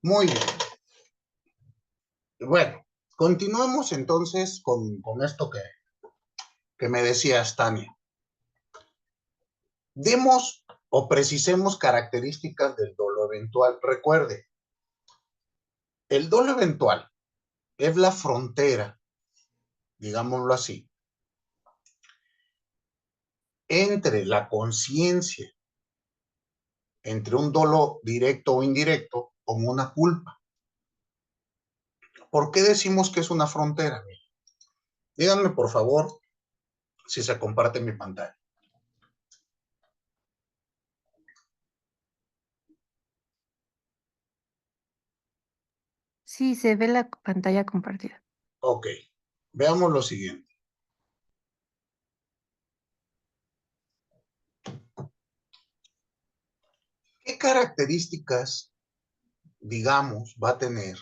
Muy bien. Bueno, continuemos entonces con esto que me decías, Tania. Demos o precisemos características del dolo eventual. Recuerde, el dolo eventual es la frontera, digámoslo así, entre la conciencia, entre un dolo directo o indirecto, con una culpa. ¿Por qué decimos que es una frontera? Díganme, por favor, si se comparte mi pantalla. Sí, se ve la pantalla compartida. Ok, veamos lo siguiente. ¿Qué características, digamos, va a tener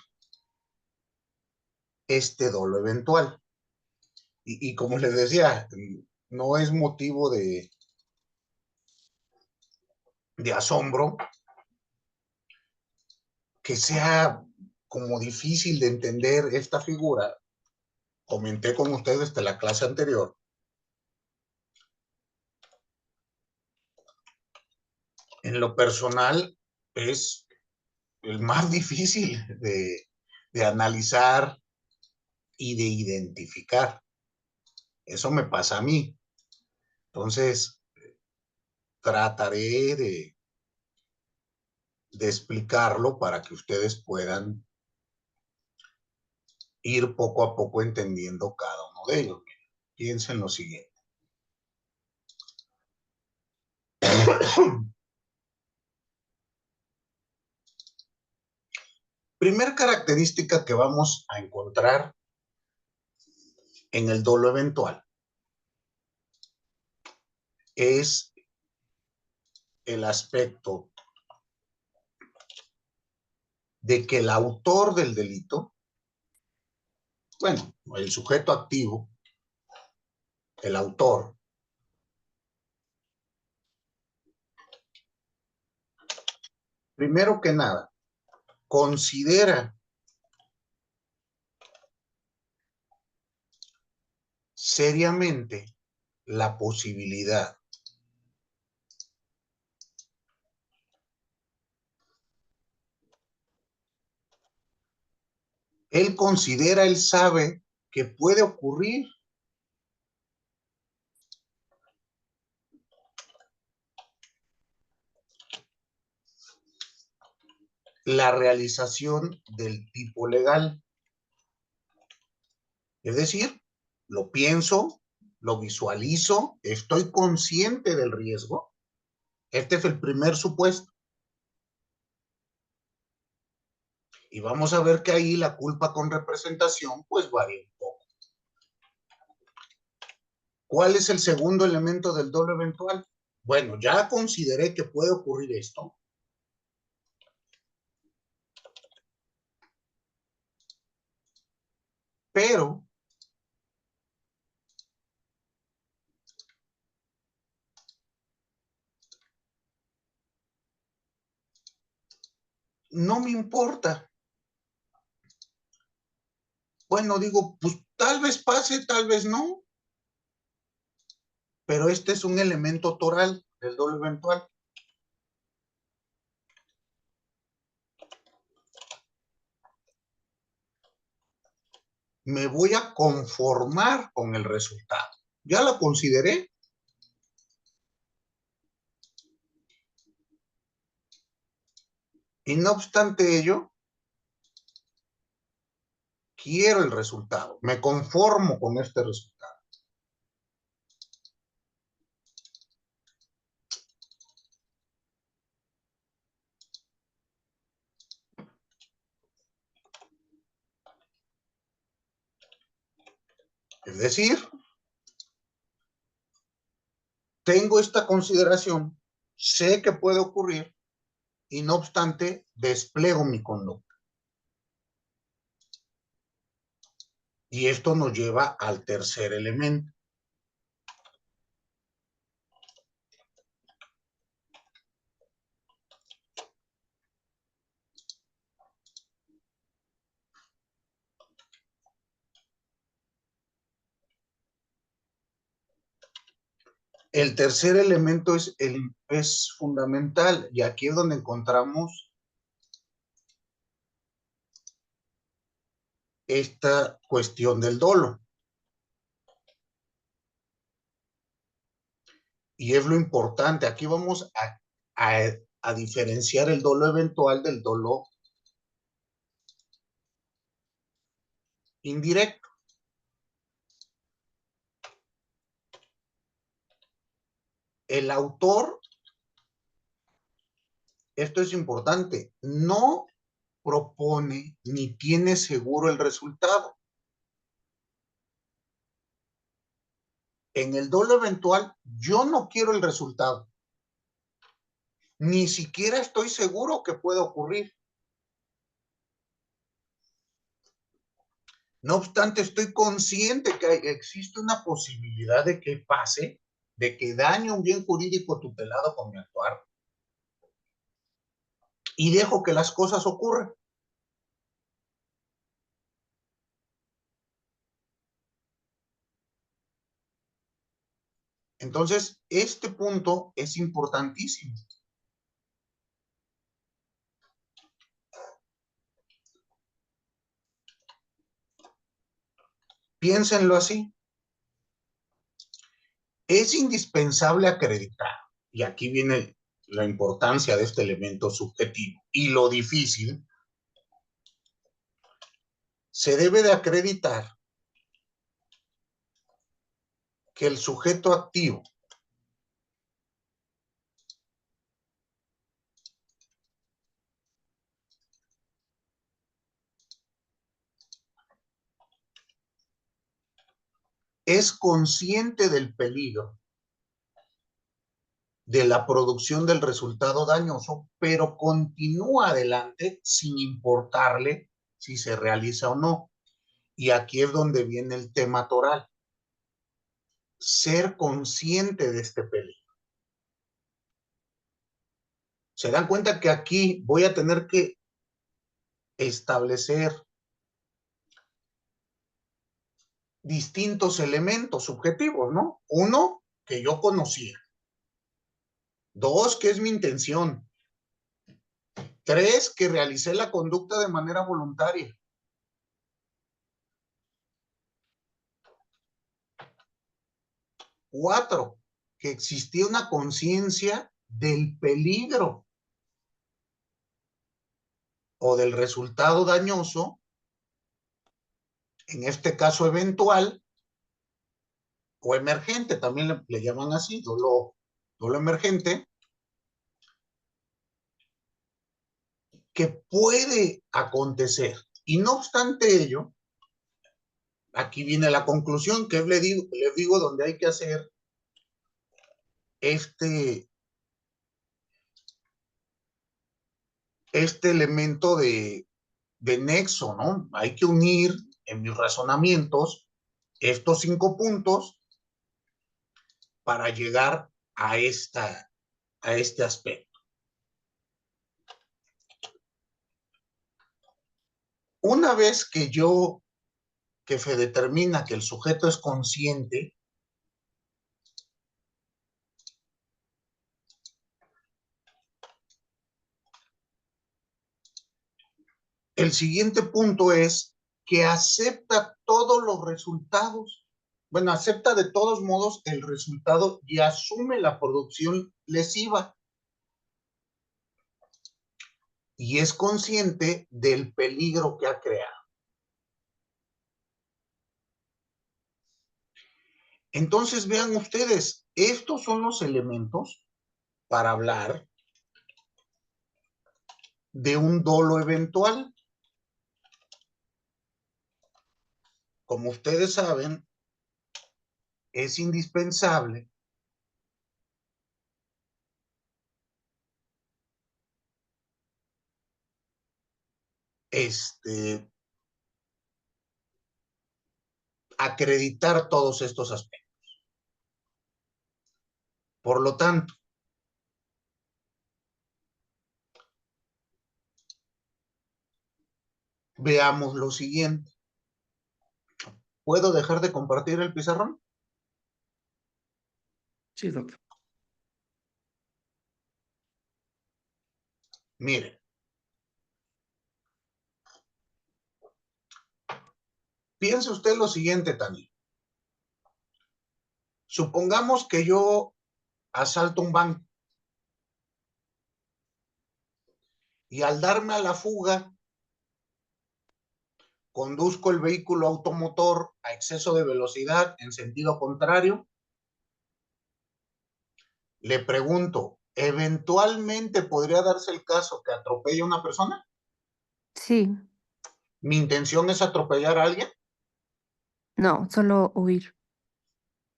este dolo eventual? Y como les decía, no es motivo de asombro que sea como difícil de entender esta figura. Comenté con ustedes de la clase anterior. En lo personal es el más difícil de analizar y de identificar. Eso me pasa a mí. Entonces, trataré de explicarlo para que ustedes puedan ir poco a poco entendiendo cada uno de ellos. Piensen lo siguiente. Primer característica que vamos a encontrar en el dolo eventual es el aspecto de que el autor del delito, bueno, el sujeto activo, el autor, primero que nada, considera seriamente la posibilidad él sabe que puede ocurrir la realización del tipo legal. Es decir, lo pienso, lo visualizo, estoy consciente del riesgo. Este es el primer supuesto. Y vamos a ver que ahí la culpa con representación pues varía un poco. ¿Cuál es el segundo elemento del dolo eventual? Bueno, ya consideré que puede ocurrir esto, pero no me importa. Bueno, digo, pues tal vez pase, tal vez no, pero este es un elemento toral del dolo eventual. Me voy a conformar con el resultado. Ya la consideré. Y no obstante ello, quiero el resultado. Me conformo con este resultado. Es decir, tengo esta consideración, sé que puede ocurrir y no obstante despliego mi conducta. Y esto nos lleva al tercer elemento. El tercer elemento es fundamental, y aquí es donde encontramos esta cuestión del dolo. Y es lo importante, aquí vamos a diferenciar el dolo eventual del dolo indirecto. El autor, esto es importante, no propone ni tiene seguro el resultado. En el dolo eventual, yo no quiero el resultado. Ni siquiera estoy seguro que pueda ocurrir. No obstante, estoy consciente que existe una posibilidad de que pase, de que dañe un bien jurídico tutelado con mi actuar, y dejo que las cosas ocurran. Entonces, este punto es importantísimo. Piénsenlo así. Es indispensable acreditar, y aquí viene la importancia de este elemento subjetivo y lo difícil, se debe de acreditar que el sujeto activo es consciente del peligro de la producción del resultado dañoso, pero continúa adelante sin importarle si se realiza o no. Y aquí es donde viene el tema toral. Ser consciente de este peligro. Se dan cuenta que aquí voy a tener que establecer distintos elementos subjetivos, ¿no? Uno, que yo conocía. Dos, que es mi intención. Tres, que realicé la conducta de manera voluntaria. Cuatro, que existía una conciencia del peligro o del resultado dañoso, en este caso eventual o emergente, también le llaman así, dolo emergente, que puede acontecer. Y no obstante ello, aquí viene la conclusión que les digo donde hay que hacer este elemento de nexo, ¿no? Hay que unir en mis razonamientos estos 5 puntos para llegar a este aspecto. Una vez que se determina que el sujeto es consciente, el siguiente punto es que acepta todos los resultados. Bueno, acepta de todos modos el resultado y asume la producción lesiva. Y es consciente del peligro que ha creado. Entonces, vean ustedes, estos son los elementos para hablar de un dolo eventual. Como ustedes saben, es indispensable acreditar todos estos aspectos. Por lo tanto, veamos lo siguiente. ¿Puedo dejar de compartir el pizarrón? Sí, doctor. Mire, piense usted lo siguiente también. Supongamos que yo asalto un banco y al darme a la fuga, conduzco el vehículo automotor a exceso de velocidad en sentido contrario. Le pregunto, ¿eventualmente podría darse el caso que atropelle a una persona? Sí, ¿Mi intención es atropellar a alguien? no, solo huir.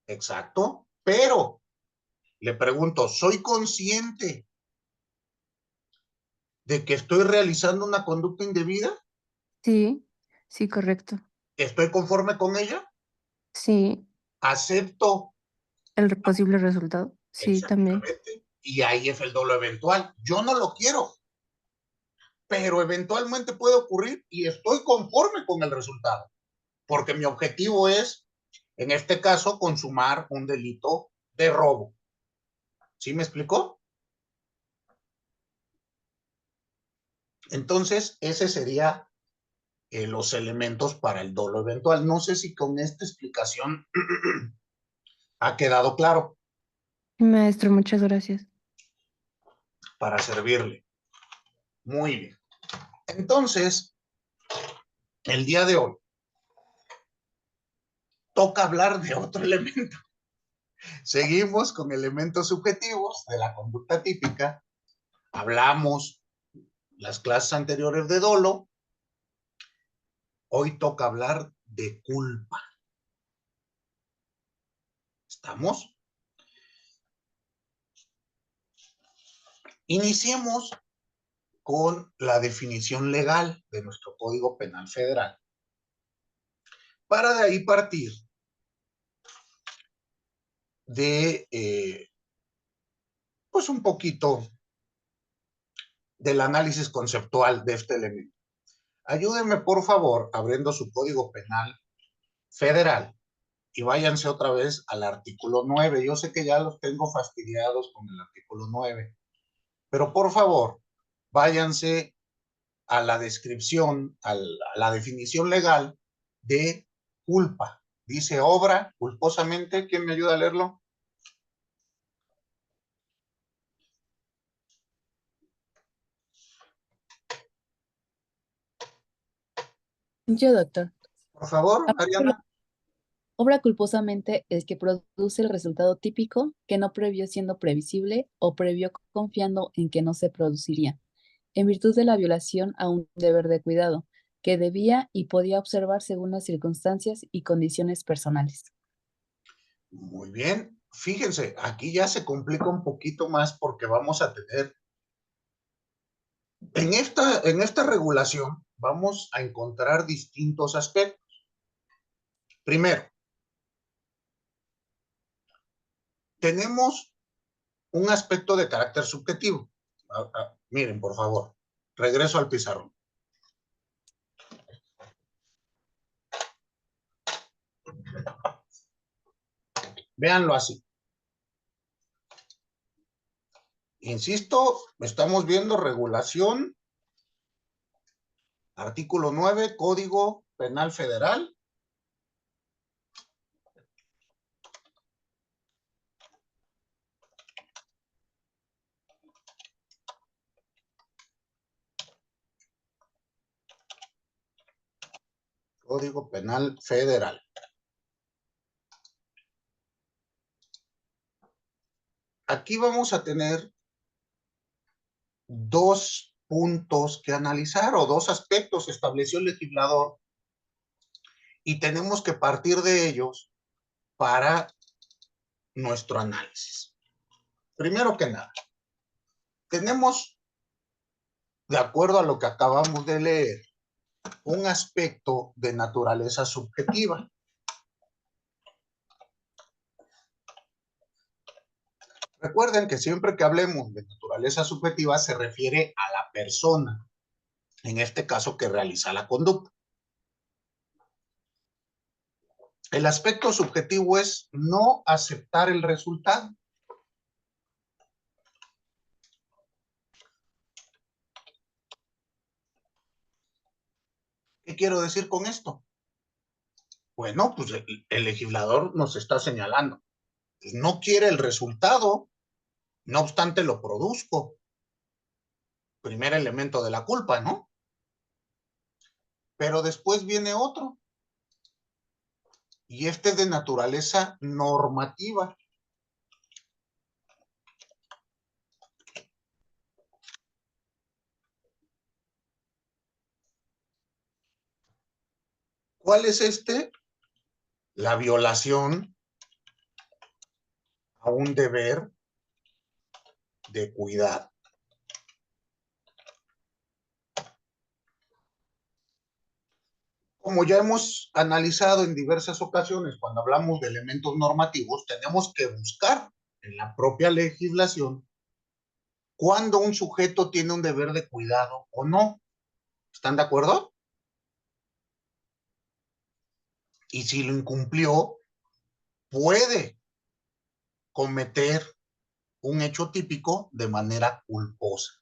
Exacto, pero le pregunto, ¿soy consciente de que estoy realizando una conducta indebida? Sí, sí, correcto. ¿Estoy conforme con ella? Sí, ¿Acepto? el posible resultado. Sí, también. Exactamente. Y ahí es el dolo eventual. Yo no lo quiero, pero eventualmente puede ocurrir y estoy conforme con el resultado, porque mi objetivo es, en este caso, consumar un delito de robo. ¿Sí me explicó? Entonces, ese sería los elementos para el dolo eventual. No sé si con esta explicación ha quedado claro. Maestro, muchas gracias. Para servirle. Muy bien. Entonces, el día de hoy toca hablar de otro elemento. Seguimos con elementos subjetivos de la conducta típica. Hablamos las clases anteriores de dolo. Hoy toca hablar de culpa. ¿Estamos? Iniciemos con la definición legal de nuestro Código Penal Federal, para de ahí partir de, pues un poquito del análisis conceptual de este elemento. Ayúdenme, por favor, abriendo su Código Penal Federal y váyanse otra vez al artículo 9. Yo sé que ya los tengo fastidiados con el artículo 9, pero por favor, váyanse a la descripción, a la definición legal de culpa. Dice obra culposamente. ¿Quién me ayuda a leerlo? Yo, doctor. Por favor, Ariana. Obra culposamente el que produce el resultado típico que no previó siendo previsible o previó confiando en que no se produciría, en virtud de la violación a un deber de cuidado que debía y podía observar según las circunstancias y condiciones personales. Muy bien. Fíjense, aquí ya se complica un poquito más porque vamos a tener, en esta regulación, vamos a encontrar distintos aspectos. Primero, tenemos un aspecto de carácter subjetivo. Miren, por favor, regreso al pizarrón. Véanlo así. Insisto, estamos viendo regulación, artículo 9, Código Penal Federal. Código Penal Federal. Aquí vamos a tener dos puntos que analizar o dos aspectos estableció el legislador y tenemos que partir de ellos para nuestro análisis. Primero que nada, tenemos, de acuerdo a lo que acabamos de leer, un aspecto de naturaleza subjetiva. Recuerden que siempre que hablemos de naturaleza subjetiva se refiere a la persona, en este caso que realiza la conducta. El aspecto subjetivo es no aceptar el resultado. quiero decir con esto? Bueno, pues el legislador nos está señalando. Pues no quiere el resultado, no obstante lo produzco. Primer elemento de la culpa, ¿no? Pero después viene otro. Y este es de naturaleza normativa. ¿Cuál es este? La violación a un deber de cuidado. Como ya hemos analizado en diversas ocasiones, cuando hablamos de elementos normativos, tenemos que buscar en la propia legislación cuándo un sujeto tiene un deber de cuidado o no. ¿Están de acuerdo? Y si lo incumplió, puede cometer un hecho típico de manera culposa.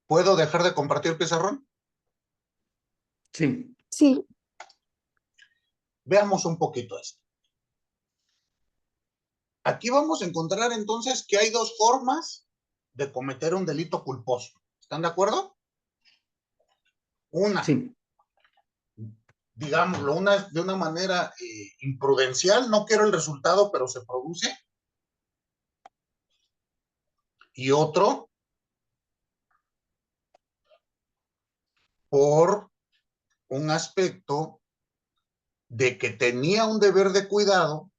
¿Puedo dejar de compartir pizarrón? Sí. Sí. Veamos un poquito esto. Aquí vamos a encontrar entonces que hay dos formas de cometer un delito culposo. ¿Están de acuerdo? Una, Sí. digámoslo, una de una manera imprudencial, no quiero el resultado, pero se produce. Y otro, por un aspecto de que tenía un deber de cuidado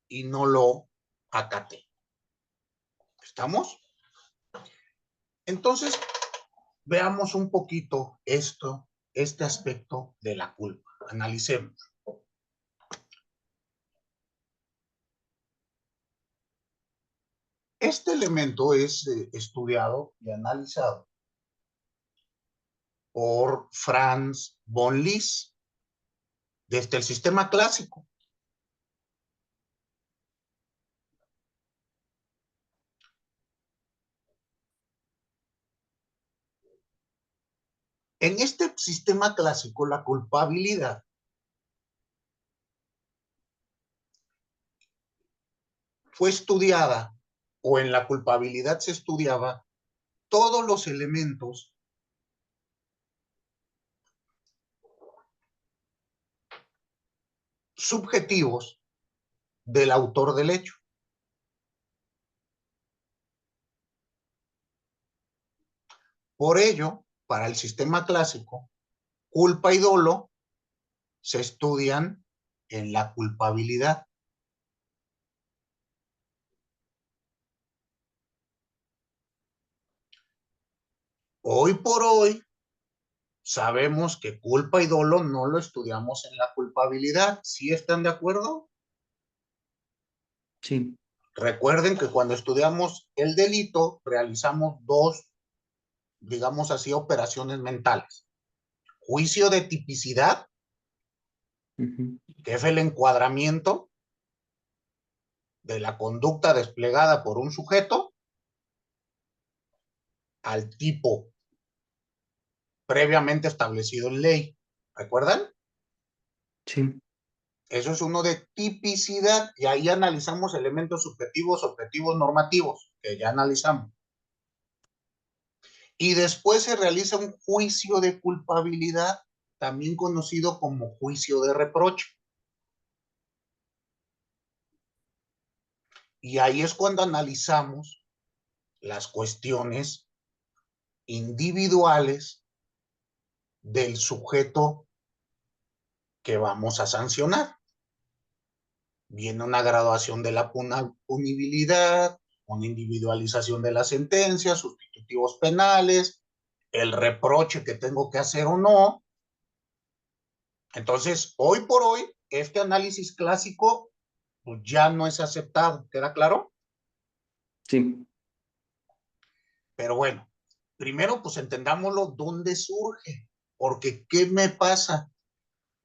y no lo acaté. ¿Estamos? Entonces, veamos un poquito este aspecto de la culpa. Analicemos. Este elemento es estudiado y analizado por Franz von Liszt desde el sistema clásico. En este sistema clásico, la culpabilidad fue estudiada, o en la culpabilidad se estudiaba todos los elementos subjetivos del autor del hecho. Por ello, para el sistema clásico, culpa y dolo se estudian en la culpabilidad. Hoy por hoy, sabemos que culpa y dolo no lo estudiamos en la culpabilidad. ¿Sí están de acuerdo? Sí. Recuerden que cuando estudiamos el delito, realizamos dos, digamos así, operaciones mentales. Juicio de tipicidad, que es el encuadramiento de la conducta desplegada por un sujeto al tipo previamente establecido en ley. ¿Recuerdan? Sí. Eso es uno de tipicidad, y ahí analizamos elementos subjetivos, objetivos, normativos, que ya analizamos. Y después se realiza un juicio de culpabilidad, también conocido como juicio de reproche. Y ahí es cuando analizamos las cuestiones individuales del sujeto que vamos a sancionar. Viene una graduación de la punibilidad, una individualización de la sentencia, sustitutivos penales, el reproche que tengo que hacer o no. Entonces, hoy por hoy, este análisis clásico pues, ya no es aceptado. ¿Queda claro? Sí. Pero bueno, primero pues entendámoslo dónde surge, porque ¿qué me pasa?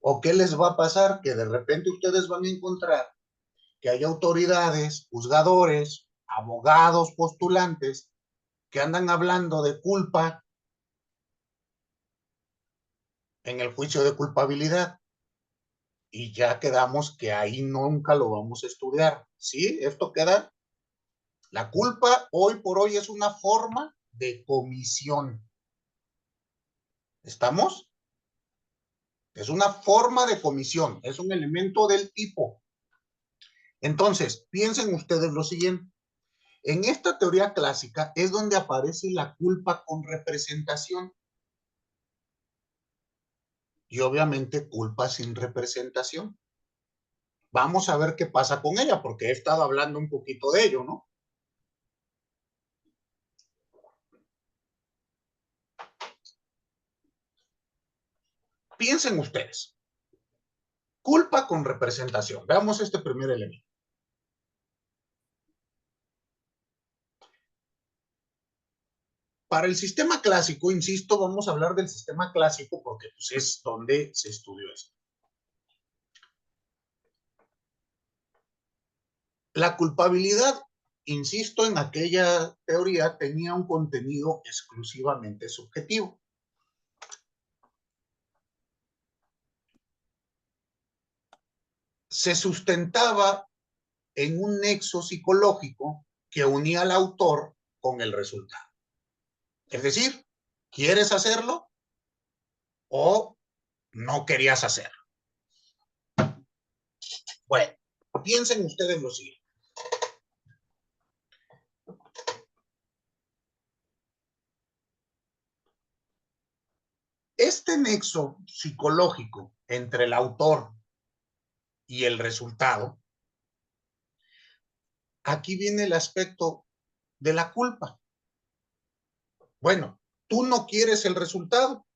¿O qué les va a pasar? Que de repente ustedes van a encontrar que hay autoridades, juzgadores abogados postulantes que andan hablando de culpa en el juicio de culpabilidad. Y ya quedamos que ahí nunca lo vamos a estudiar. ¿Sí? Esto queda. La culpa hoy por hoy es una forma de comisión. ¿Estamos? Es una forma de comisión, es un elemento del tipo. Entonces, piensen ustedes lo siguiente. En esta teoría clásica es donde aparece la culpa con representación. Y obviamente culpa sin representación. Vamos a ver qué pasa con ella, porque he estado hablando un poquito de ello, ¿no? Piensen ustedes. Culpa con representación. Veamos este primer elemento. Para el sistema clásico, insisto, vamos a hablar del sistema clásico porque pues, es donde se estudió esto. La culpabilidad, insisto, en aquella teoría tenía un contenido exclusivamente subjetivo. Se sustentaba en un nexo psicológico que unía al autor con el resultado. Es decir, ¿quieres hacerlo o no querías hacerlo? Bueno, piensen ustedes lo siguiente. Este nexo psicológico entre el autor y el resultado, aquí viene el aspecto de la culpa. Bueno, tú no quieres el resultado.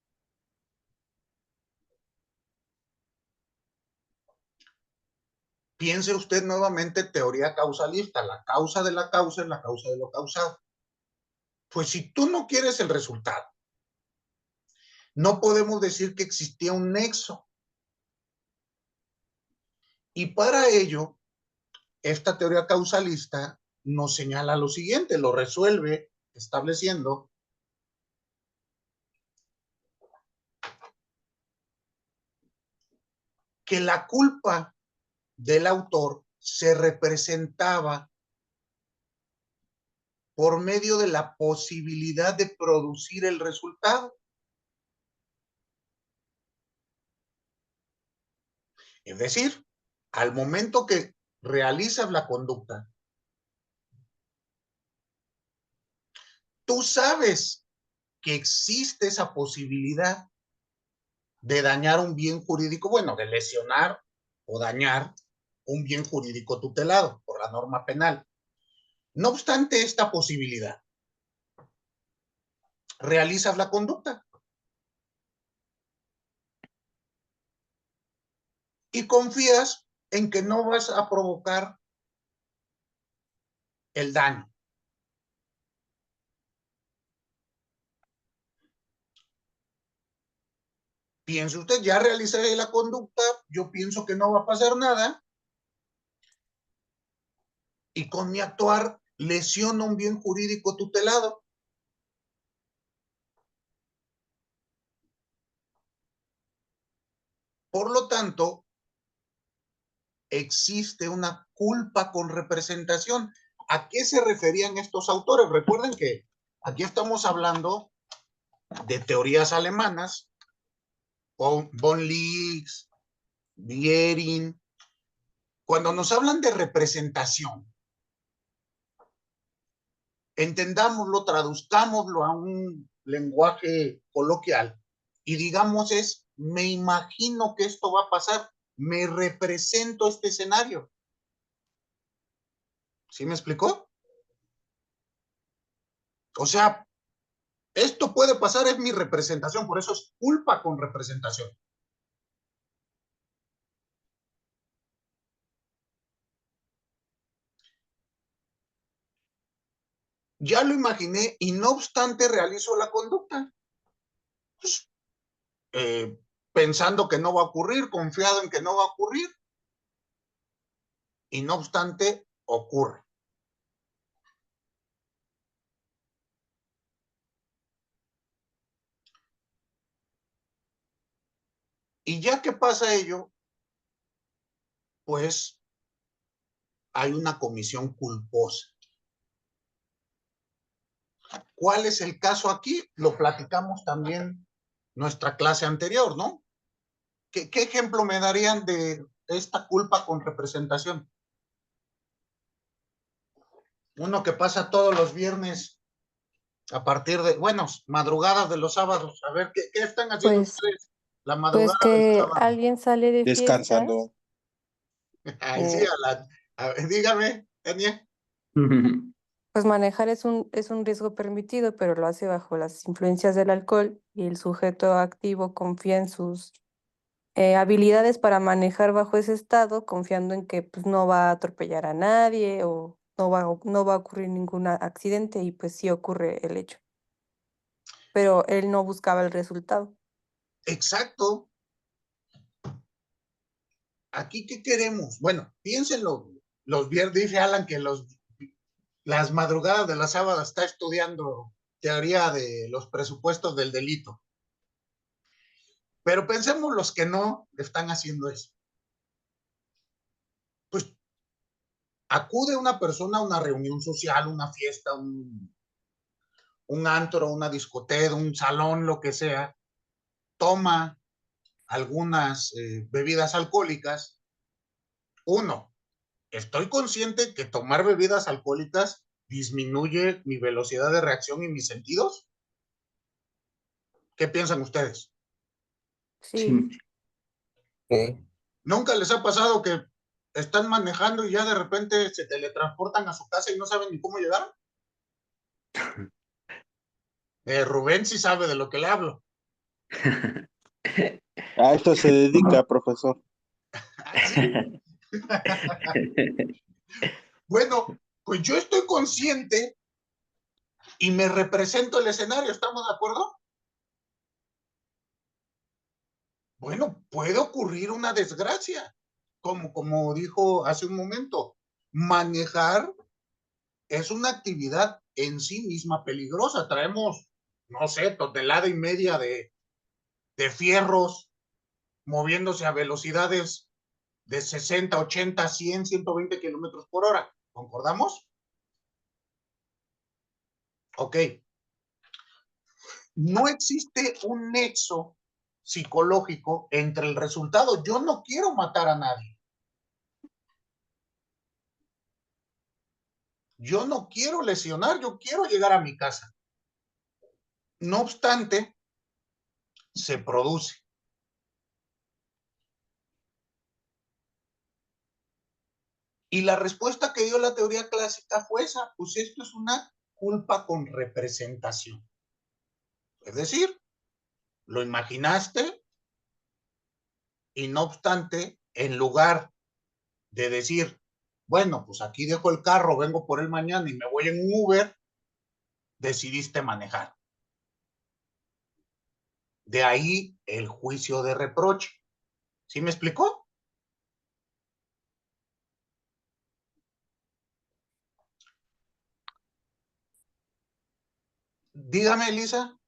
Piense usted nuevamente teoría causalista. La causa de la causa es la causa de lo causado. Pues si tú no quieres el resultado, no podemos decir que existía un nexo. Y para ello, esta teoría causalista nos señala lo siguiente, lo resuelve estableciendo que la culpa del autor se representaba por medio de la posibilidad de producir el resultado. Es decir, al momento que realizas la conducta, tú sabes que existe esa posibilidad de dañar un bien jurídico, bueno, de lesionar o dañar un bien jurídico tutelado por la norma penal. No obstante esta posibilidad, realizas la conducta y confías en que no vas a provocar el daño. Piense usted, ya realizaré la conducta, yo pienso que no va a pasar nada y con mi actuar lesiono un bien jurídico tutelado. Por lo tanto, existe una culpa con representación. ¿A qué se referían estos autores? Recuerden que aquí estamos hablando de teorías alemanas, von Leeks, Viering. Cuando nos hablan de representación, entendámoslo, traduzcámoslo a un lenguaje coloquial y digamos me imagino que esto va a pasar, me represento este escenario. ¿Sí me explicó? O sea, esto puede pasar, es mi representación, por eso es culpa con representación. Ya lo imaginé y no obstante realizo la conducta. Pues, pensando que no va a ocurrir, confiado en que no va a ocurrir. Y no obstante, ocurre. Y ya que pasa ello, pues hay una comisión culposa. ¿Cuál es el caso aquí? Lo platicamos también nuestra clase anterior, ¿no? ¿Qué ejemplo me darían de esta culpa con representación? Uno que pasa todos los viernes a partir de, bueno, madrugadas de los sábados. A ver, ¿qué están haciendo Pues, ustedes la pues madrugada de los que sábados? alguien sale de fiesta, Descansando. Ahí sí, a ver, dígame, Tania. pues manejar es un riesgo permitido, pero lo hace bajo las influencias del alcohol y el sujeto activo confía en sus habilidades para manejar bajo ese estado, confiando en que pues, no va a atropellar a nadie o no va a ocurrir ningún accidente y pues sí ocurre el hecho. Pero él no buscaba el resultado. Exacto. Aquí, ¿qué queremos? Bueno, piénsenlo. Los viernes, dice Alan que las madrugadas de los sábados está estudiando teoría de los presupuestos del delito. Pero pensemos los que no están haciendo eso. Pues acude una persona a una reunión social, una fiesta, un antro, una discoteca, un salón, lo que sea, toma algunas bebidas alcohólicas. Uno, estoy consciente que tomar bebidas alcohólicas disminuye mi velocidad de reacción y mis sentidos. ¿Qué piensan ustedes? Sí, Sí. ¿Nunca les ha pasado que están manejando y ya de repente se teletransportan a su casa y no saben ni cómo llegar? Rubén sí sabe de lo que le hablo. A esto se dedica, profesor. ¿Sí? Bueno, pues yo estoy consciente y me represento el escenario, ¿estamos de acuerdo? Bueno, puede ocurrir una desgracia, como dijo hace un momento. Manejar es una actividad en sí misma peligrosa. Traemos, no sé, tonelada y media de fierros moviéndose a velocidades de 60, 80, 100, 120 kilómetros por hora. ¿Concordamos? Ok. No existe un nexo psicológico entre el resultado. Yo no quiero matar a nadie. Yo no quiero lesionar, yo quiero llegar a mi casa. No obstante, se produce. Y la respuesta que dio la teoría clásica fue esa, pues esto es una culpa con representación. Es decir, lo imaginaste y no obstante, en lugar de decir, bueno, pues aquí dejo el carro, vengo por él mañana y me voy en un Uber, decidiste manejar. De ahí el juicio de reproche. ¿Sí me explicó? Dígame, Elisa.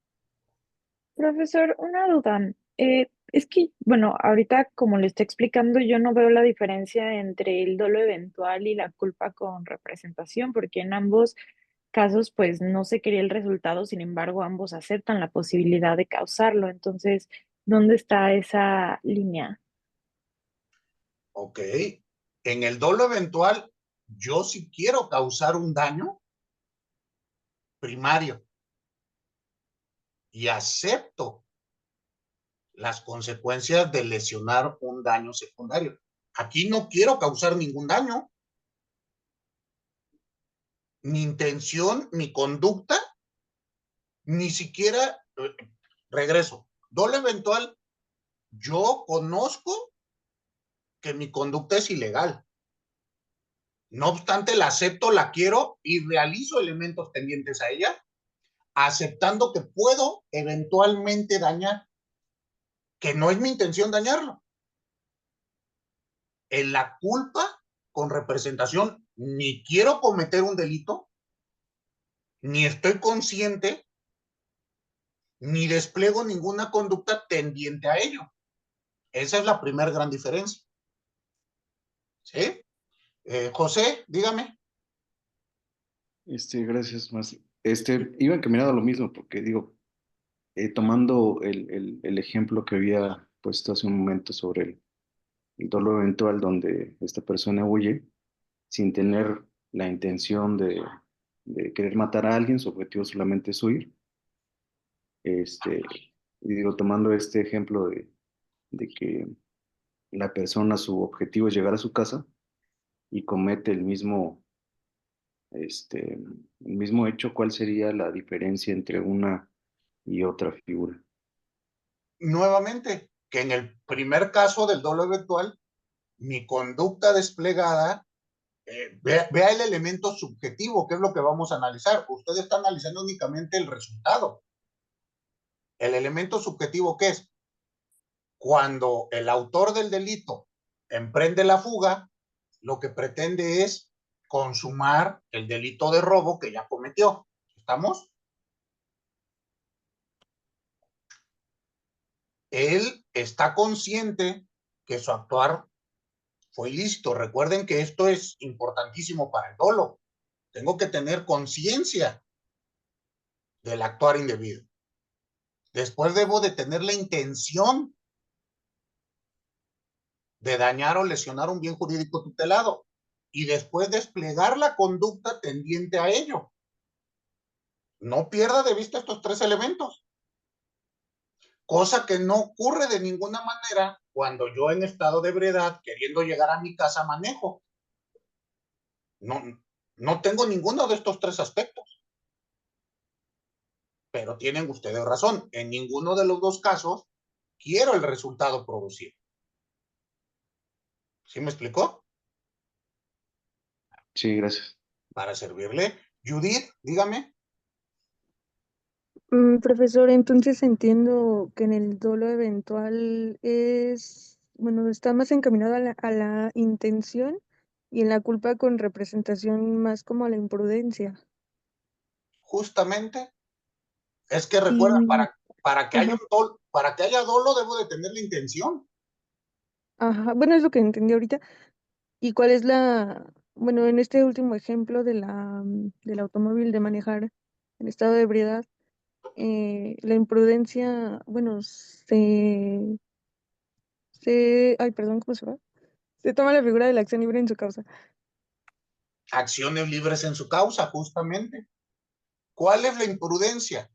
Profesor, una duda. Es que, bueno, ahorita como le estoy explicando, yo no veo la diferencia entre el dolo eventual y la culpa con representación, porque en ambos casos, pues no se quería el resultado, sin embargo, ambos aceptan la posibilidad de causarlo. Entonces, ¿dónde está esa línea? Ok. En el dolo eventual, yo sí quiero causar un daño primario y acepto las consecuencias de lesionar un daño secundario. Aquí no quiero causar ningún daño. Mi intención, mi conducta, ni siquiera, regreso, dolo eventual, yo conozco que mi conducta es ilegal. No obstante, la acepto, la quiero y realizo elementos tendientes a ella, aceptando que puedo eventualmente dañar, que no es mi intención dañarlo. En la culpa con representación, ni quiero cometer un delito, ni estoy consciente, ni despliego ninguna conducta tendiente a ello. Esa es la primera gran diferencia. ¿Sí? José, dígame. Gracias, más. Iba encaminado a lo mismo, porque digo, tomando el ejemplo que había puesto hace un momento sobre el dolo eventual donde esta persona huye sin tener la intención de querer matar a alguien, su objetivo solamente es huir. Y digo, tomando este ejemplo de que la persona, su objetivo es llegar a su casa y comete el mismo hecho, ¿cuál sería la diferencia entre una y otra figura? Nuevamente, que en el primer caso del dolo eventual, mi conducta desplegada, vea el elemento subjetivo, que es lo que vamos a analizar. Usted está analizando únicamente el resultado. El elemento subjetivo, ¿qué es? Cuando el autor del delito emprende la fuga, lo que pretende es consumar el delito de robo que ya cometió. ¿Estamos? Él está consciente que su actuar fue ilícito. Recuerden que esto es importantísimo para el dolo. Tengo que tener conciencia del actuar indebido. Después debo de tener la intención de dañar o lesionar un bien jurídico tutelado y después desplegar la conducta tendiente a ello. No pierda de vista estos tres elementos, cosa que no ocurre de ninguna manera cuando yo en estado de ebriedad, queriendo llegar a mi casa, manejo. No, no tengo ninguno de estos tres aspectos, pero tienen ustedes razón, en ninguno de los dos casos quiero el resultado producido. ¿Sí me explicó? Sí, gracias. Para servirle. Judith, dígame. Profesor, entonces entiendo que en el dolo eventual bueno, está más encaminado a la intención y en la culpa con representación más como a la imprudencia. Justamente, es que recuerda, Y, para que haya ajá, para que haya dolo debo de tener la intención. ajá, bueno, es lo que entendí ahorita. ¿Y cuál es bueno, en este último ejemplo del automóvil de manejar en estado de ebriedad, la imprudencia, bueno, ay, perdón, ¿cómo se llama? Se toma la figura de la acción libre en su causa. Acciones libres en su causa, justamente. ¿Cuál es la imprudencia?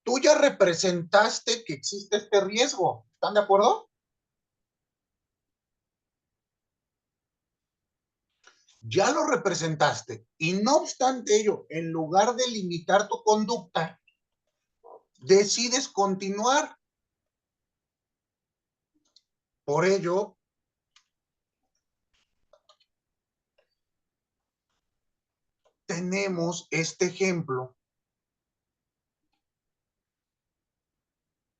Tú ya representaste que existe este riesgo. ¿Están de acuerdo? Ya lo representaste. Y no obstante ello, en lugar de limitar tu conducta, decides continuar. Por ello, tenemos este ejemplo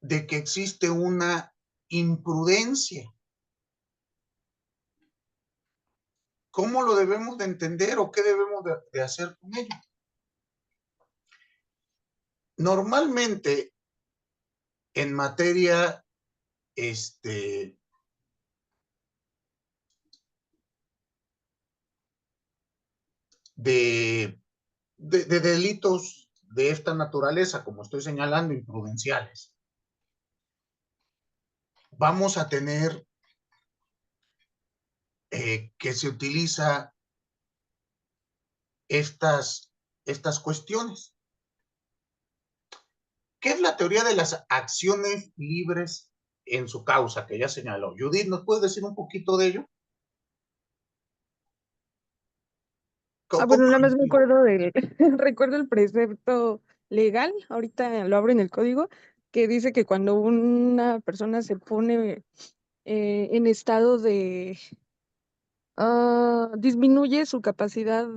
de que existe una imprudencia. ¿Cómo lo debemos de entender o qué debemos de hacer con ello? Normalmente, en materia de, de delitos de esta naturaleza, como estoy señalando, imprudenciales, vamos a tener que se utiliza estas cuestiones. ¿Qué es la teoría de las acciones libres en su causa, que ya señaló? Judith, ¿nos puedes decir un poquito de ello? Bueno, ¿Cómo nada lo más me entiendo? acuerdo recuerdo el precepto legal, ahorita lo abro en el código, que dice que cuando una persona se pone en estado de, disminuye su capacidad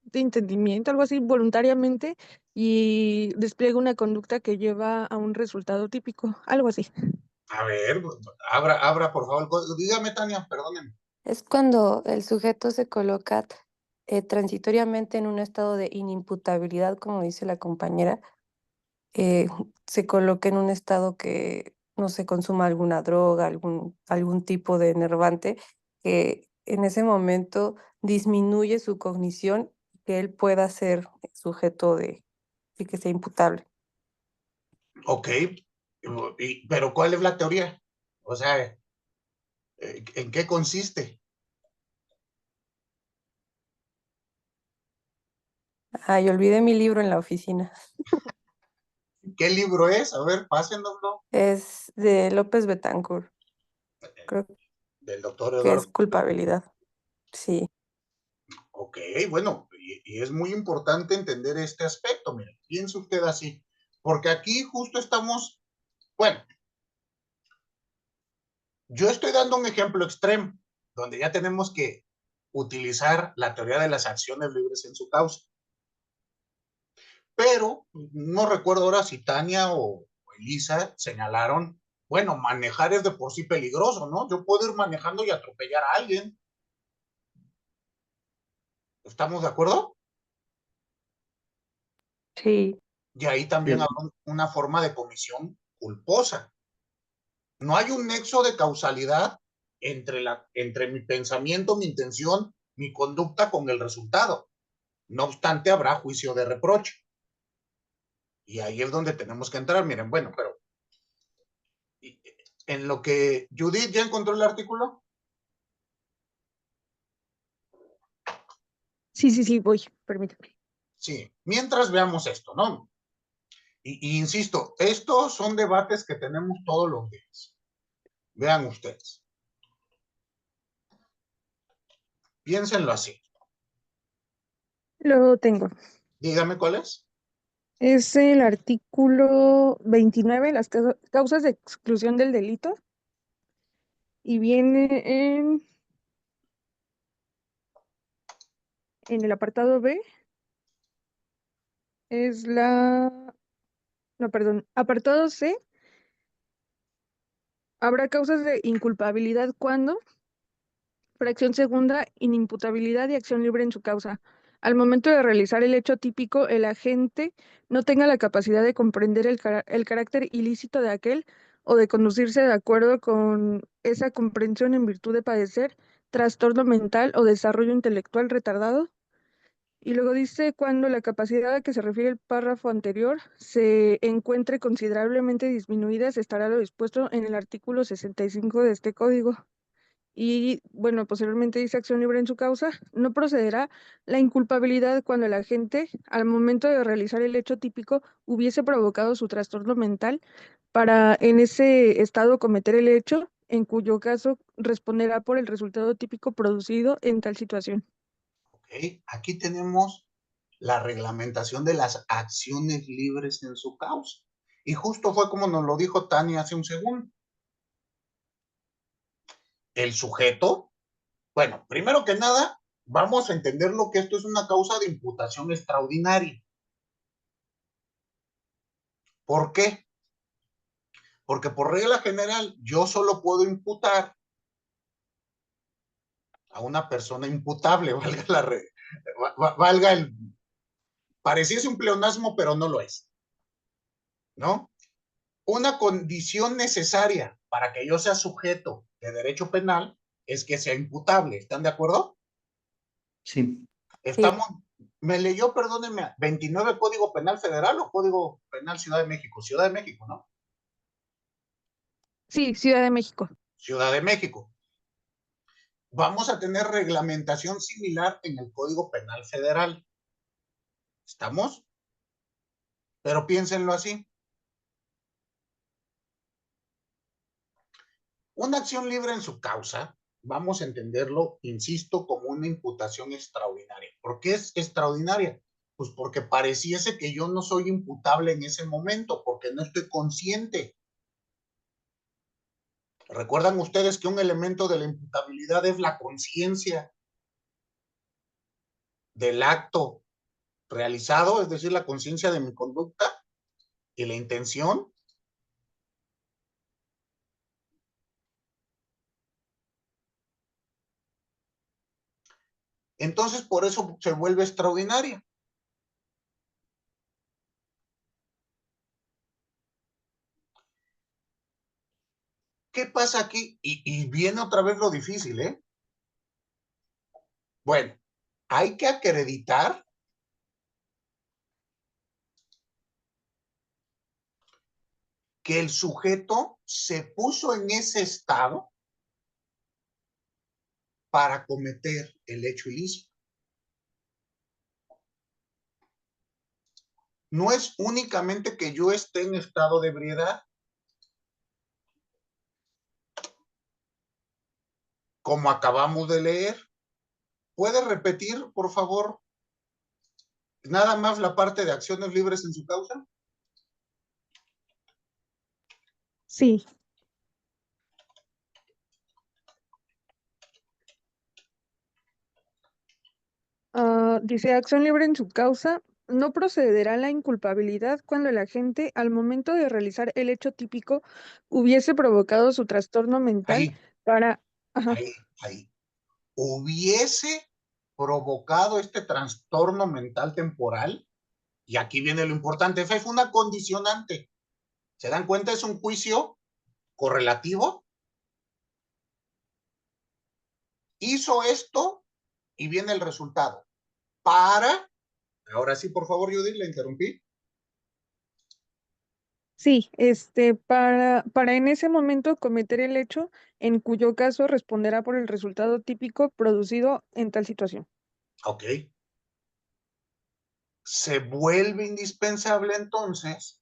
de entendimiento, algo así, voluntariamente, y despliega una conducta que lleva a un resultado típico, algo así. A ver, abra por favor. Dígame, Tania, perdónenme. Es cuando el sujeto se coloca transitoriamente en un estado de inimputabilidad, como dice la compañera, se coloca en un estado que no se consuma alguna droga, algún tipo de enervante que en ese momento disminuye su cognición y que él pueda ser sujeto de, y que sea imputable. Ok, pero ¿cuál es la teoría? O sea, ¿en qué consiste? Ay, olvidé mi libro en la oficina. ¿Qué libro es? A ver, pásenoslo. Es de López Betancourt. Creo Del doctor que es Eduardo. culpabilidad. Sí. Ok, bueno, y es muy importante entender este aspecto. Mire, piense usted así, porque aquí justo estamos, bueno, yo estoy dando un ejemplo extremo, donde ya tenemos que utilizar la teoría de las acciones libres en su causa. Pero no recuerdo ahora si Tania o Elisa señalaron, bueno, manejar es de por sí peligroso, ¿no? Yo puedo ir manejando y atropellar a alguien. ¿Estamos de acuerdo? Sí. Y ahí también Sí. habrá una forma de comisión culposa. No hay un nexo de causalidad entre mi pensamiento, mi intención, mi conducta con el resultado. No obstante, habrá juicio de reproche. Y ahí es donde tenemos que entrar. Miren, bueno, pero en lo que Judith ya encontró el artículo. Sí, voy, permítame. Sí, mientras veamos esto, ¿no? Y insisto, estos son debates que tenemos todos los días. Vean ustedes. Piénsenlo así. Lo tengo. Dígame cuál es. Es el artículo 29, las causas de exclusión del delito, y viene en el apartado B, es no, perdón, apartado C, habrá causas de inculpabilidad cuando, fracción segunda, inimputabilidad y acción libre en su causa. Al momento de realizar el hecho típico, el agente no tenga la capacidad de comprender el carácter ilícito de aquel o de conducirse de acuerdo con esa comprensión en virtud de padecer trastorno mental o desarrollo intelectual retardado. Y luego dice cuando la capacidad a que se refiere el párrafo anterior se encuentre considerablemente disminuida, se estará lo dispuesto en el artículo 65 de este código. Y bueno, posteriormente dice acción libre en su causa, no procederá la inculpabilidad cuando el agente, al momento de realizar el hecho típico, hubiese provocado su trastorno mental para en ese estado cometer el hecho, en cuyo caso responderá por el resultado típico producido en tal situación. Ok, aquí tenemos la reglamentación de las acciones libres en su causa. Y justo fue como nos lo dijo Tania hace un segundo. El sujeto, bueno, primero que nada, vamos a entender lo que esto es una causa de imputación extraordinaria. ¿Por qué? Porque por regla general yo solo puedo imputar a una persona imputable, valga el, pareciese un pleonasmo, pero no lo es, ¿no? Una condición necesaria para que yo sea sujeto de derecho penal es que sea imputable. ¿Están de acuerdo? Sí. Sí. Estamos, me leyó, perdónenme, 29 Código Penal Federal o Código Penal Ciudad de México. Ciudad de México, ¿no? Sí, Ciudad de México. Ciudad de México. Vamos a tener reglamentación similar en el Código Penal Federal. ¿Estamos? Pero piénsenlo así. Una acción libre en su causa, vamos a entenderlo, insisto, como una imputación extraordinaria. ¿Por qué es extraordinaria? Pues porque pareciese que yo no soy imputable en ese momento, porque no estoy consciente. ¿Recuerdan ustedes que un elemento de la imputabilidad es la conciencia del acto realizado, es decir, la conciencia de mi conducta y la intención? Entonces, por eso se vuelve extraordinaria. ¿Qué pasa aquí? Y viene otra vez lo difícil, ¿eh? Bueno, hay que acreditar que el sujeto se puso en ese estado para cometer el hecho ilícito. No es únicamente que yo esté en estado de ebriedad. Como acabamos de leer. ¿Puede repetir, por favor, nada más la parte de acciones libres en su causa? Sí. Dice, acción libre en su causa. No procederá la inculpabilidad cuando el agente, al momento de realizar el hecho típico, hubiese provocado su trastorno mental Ahí, para... Ajá. ahí. Hubiese provocado este trastorno mental temporal, y aquí viene lo importante, fue una condicionante. ¿Se dan cuenta? Es un juicio correlativo. Hizo esto y viene el resultado. Ahora sí, por favor, Judith, la interrumpí. Sí, para en ese momento cometer el hecho, en cuyo caso responderá por el resultado típico producido en tal situación. Ok. Se vuelve indispensable entonces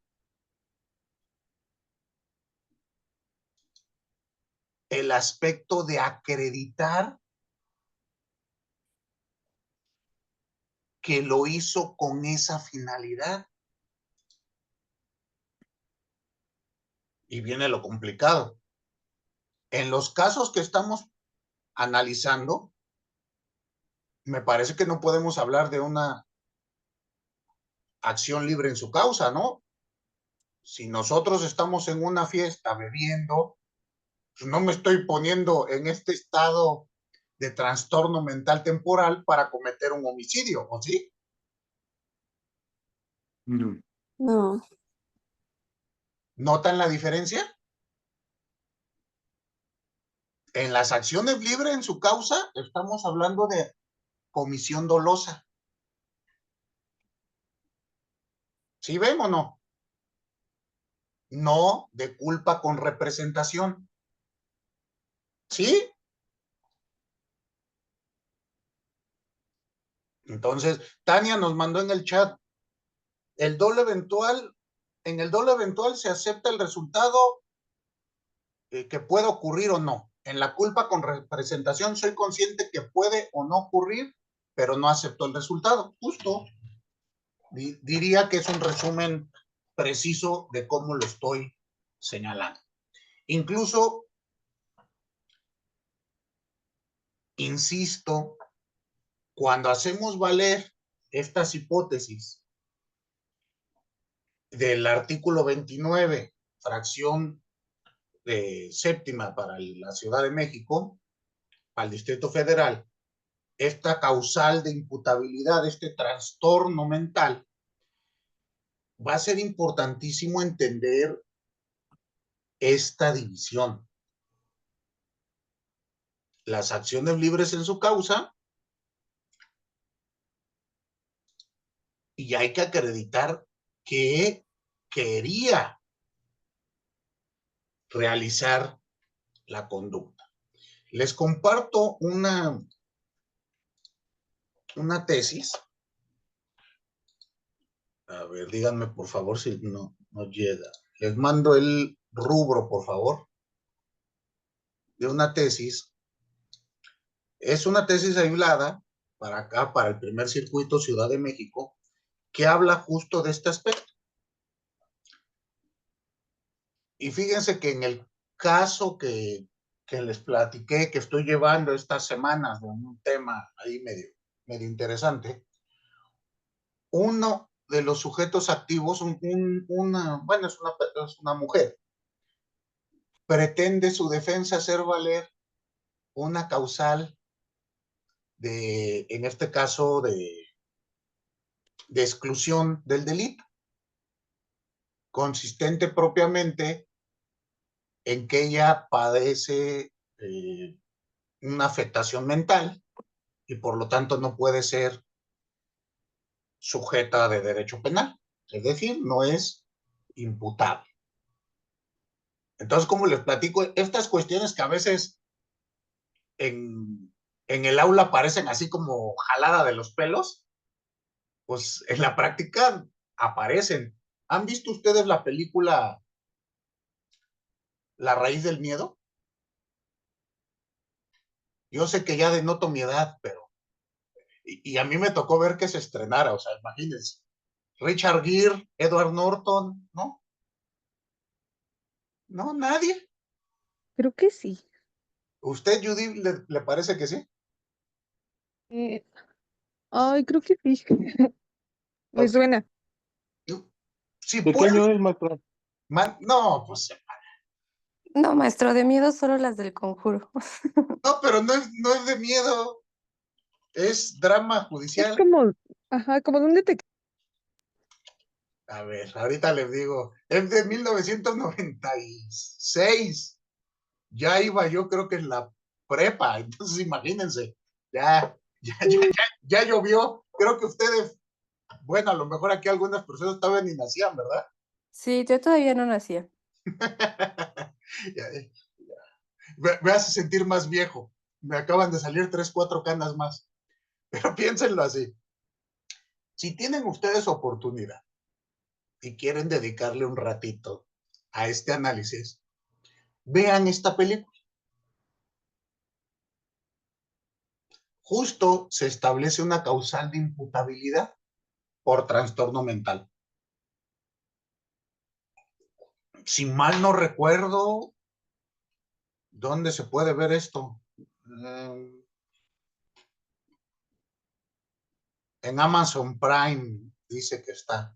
el aspecto de acreditar que lo hizo con esa finalidad. Y viene lo complicado. En los casos que estamos analizando, me parece que no podemos hablar de una acción libre en su causa, ¿no? Si nosotros estamos en una fiesta bebiendo, pues no me estoy poniendo en este estado de trastorno mental temporal para cometer un homicidio, ¿o sí? No. No. ¿Notan la diferencia? En las acciones libres en su causa, estamos hablando de comisión dolosa. ¿Sí ven o no? No de culpa con representación. ¿Sí? Entonces, Tania nos mandó en el chat, el dolo eventual, en el dolo eventual se acepta el resultado que puede ocurrir o no. En la culpa con representación soy consciente que puede o no ocurrir, pero no acepto el resultado. Justo. Diría que es un resumen preciso de cómo lo estoy señalando. Incluso, insisto, cuando hacemos valer estas hipótesis del artículo 29, fracción de séptima para la Ciudad de México, al Distrito Federal, esta causal de imputabilidad, este trastorno mental, va a ser importantísimo entender esta división. Las acciones libres en su causa, y hay que acreditar que quería realizar la conducta. Les comparto una tesis. A ver, díganme por favor si no llega. Les mando el rubro, por favor, de una tesis. Es una tesis aislada para acá, para el primer circuito Ciudad de México, que habla justo de este aspecto. Y fíjense que en el caso que les platiqué, que estoy llevando estas semanas de un tema ahí medio interesante, uno de los sujetos activos, bueno, es una mujer, pretende su defensa hacer valer una causal en este caso, de exclusión del delito, consistente propiamente en que ella padece una afectación mental y por lo tanto no puede ser sujeta de derecho penal, es decir, no es imputable. Entonces, como les platico, estas cuestiones que a veces en el aula parecen así como jalada de los pelos, pues en la práctica aparecen. ¿Han visto ustedes la película La raíz del miedo? Yo sé que ya denoto mi edad, pero y a mí me tocó ver que se estrenara, o sea, imagínense. Richard Gere, Edward Norton, ¿no? No, nadie. Creo que sí. ¿Usted, Judy, le parece que sí? Eh, Ay, creo que sí. Me Ok. suena. Si ¿De qué puede, año es, maestro? no, pues No, maestro, de miedo solo las del Conjuro. no, pero no es de miedo, es drama Es judicial. como, ajá, como de un detective. A ver, ahorita les digo, es de 1996. Ya iba yo creo que en la prepa, entonces imagínense, ya llovió. Creo que ustedes, bueno, a lo mejor aquí algunas personas todavía ni nacían, ¿verdad? Sí, yo todavía no nacía. Ya, me hace sentir más viejo. Me acaban de salir 3, 4 canas más. Pero piénsenlo así. Si tienen ustedes oportunidad y quieren dedicarle un ratito a este análisis, vean esta película. Justo se establece una causal de imputabilidad por trastorno mental. Si mal no recuerdo, ¿dónde se puede ver esto? En Amazon Prime dice que está.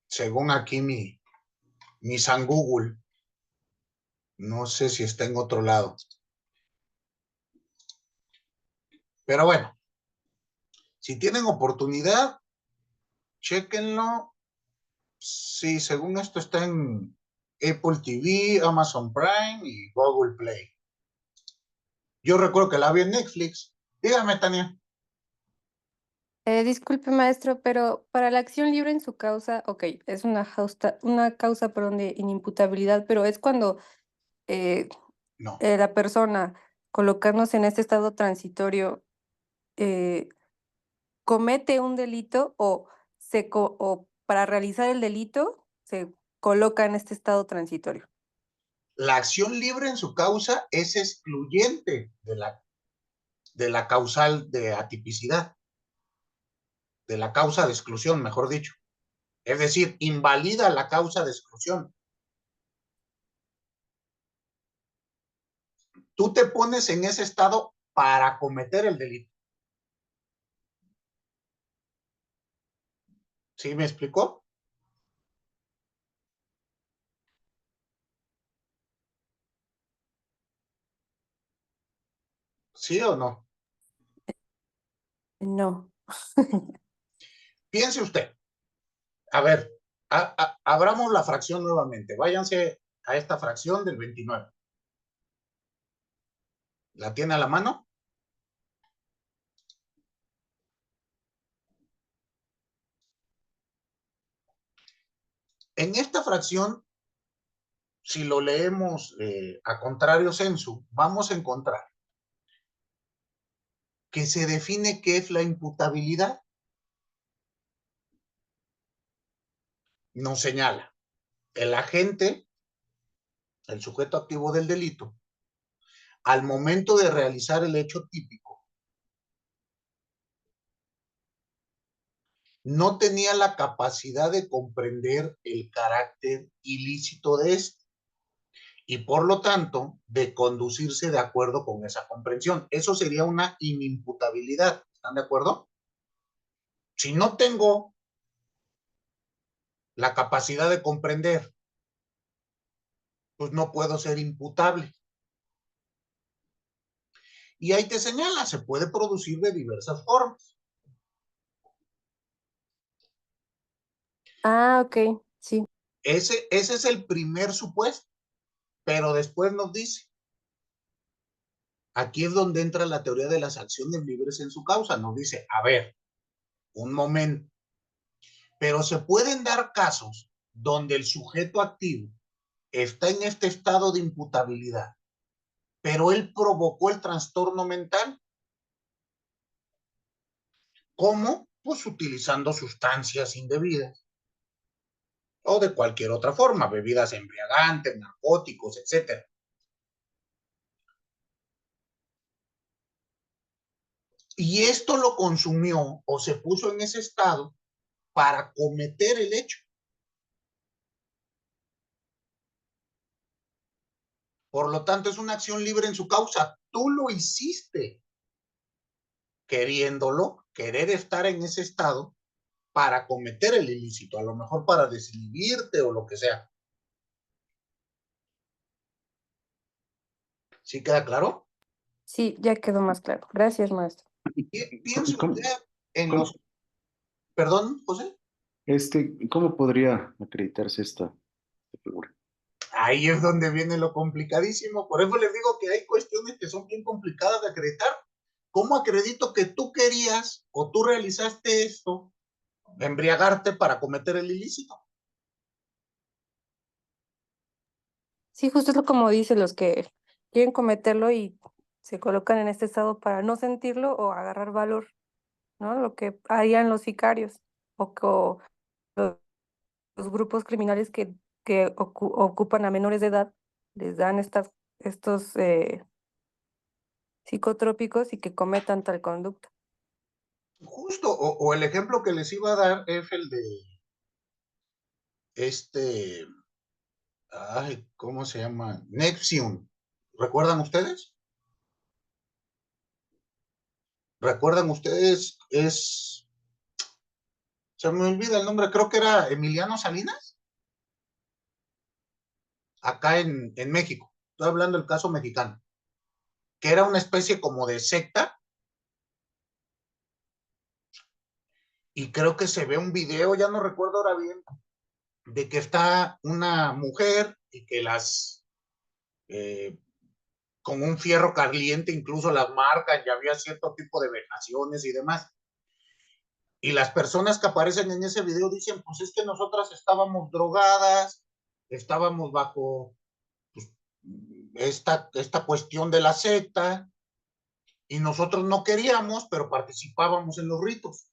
Según aquí mi San Google. No sé si está en otro lado. Pero bueno, si tienen oportunidad, chéquenlo. Sí, según esto está en Apple TV, Amazon Prime y Google Play. Yo recuerdo que la vi en Netflix. Dígame, Tania. Disculpe, maestro, pero para la acción libre en su causa, ok, es una causa, perdón, de inimputabilidad, pero es cuando eh, No. la persona, colocándose en este estado transitorio, eh, comete un delito o para realizar el delito se coloca en este estado transitorio. La acción libre en su causa es excluyente de la causal de atipicidad, de la causa de exclusión, mejor dicho. Es decir, invalida la causa de exclusión. Tú te pones en ese estado para cometer el delito. ¿Sí me explicó? ¿Sí o no? No. Piense usted. A ver, abramos la fracción nuevamente. Váyanse a esta fracción del 29. ¿La tiene a la mano? En esta fracción, si lo leemos a contrario sensu, vamos a encontrar que se define qué es la imputabilidad. Nos señala el agente, el sujeto activo del delito, al momento de realizar el hecho típico, no tenía la capacidad de comprender el carácter ilícito de este y por lo tanto de conducirse de acuerdo con esa comprensión. Eso sería una inimputabilidad. ¿Están de acuerdo? Si no tengo la capacidad de comprender, pues no puedo ser imputable. Y ahí te señala, se puede producir de diversas formas. Ah, ok, sí. Ese es el primer supuesto, pero después nos dice, aquí es donde entra la teoría de las acciones libres en su causa, nos dice, a ver, un momento, pero se pueden dar casos donde el sujeto activo está en este estado de imputabilidad, pero él provocó el trastorno mental. ¿Cómo? Pues utilizando sustancias indebidas o de cualquier otra forma, bebidas embriagantes, narcóticos, etcétera. Y esto lo consumió o se puso en ese estado para cometer el hecho. Por lo tanto, es una acción libre en su causa. Tú lo hiciste queriéndolo, querer estar en ese estado para cometer el ilícito, a lo mejor para desinhibirte o lo que sea. ¿Sí queda claro? Sí, ya quedó más claro. Gracias, maestro. Piense ¿Cómo, usted en cómo- los... Perdón, José. ¿Cómo podría acreditarse esta figura? Ahí es donde viene lo complicadísimo. Por eso les digo que hay cuestiones que son bien complicadas de acreditar. ¿Cómo acredito que tú querías o tú realizaste esto, embriagarte para cometer el ilícito? Sí, justo es lo como dicen los que quieren cometerlo y se colocan en este estado para no sentirlo o agarrar valor, ¿no? Lo que harían los sicarios o los grupos criminales que ocupan a menores de edad, les dan estos psicotrópicos y que cometan tal conducta. Justo, o el ejemplo que les iba a dar es el de este, ay, ¿cómo se llama? Nexium. ¿Recuerdan ustedes? ¿Recuerdan ustedes? Se me olvida el nombre, creo que era Emiliano Salinas, acá en México. Estoy hablando del caso mexicano, que era una especie como de secta, y creo que se ve un video, ya no recuerdo ahora bien, de que está una mujer y que eh, con un fierro caliente incluso las marcan, ya había cierto tipo de vejaciones y demás. Y las personas que aparecen en ese video dicen, pues es que nosotras estábamos drogadas, estábamos bajo pues, esta cuestión de la secta, y nosotros no queríamos, pero participábamos en los ritos.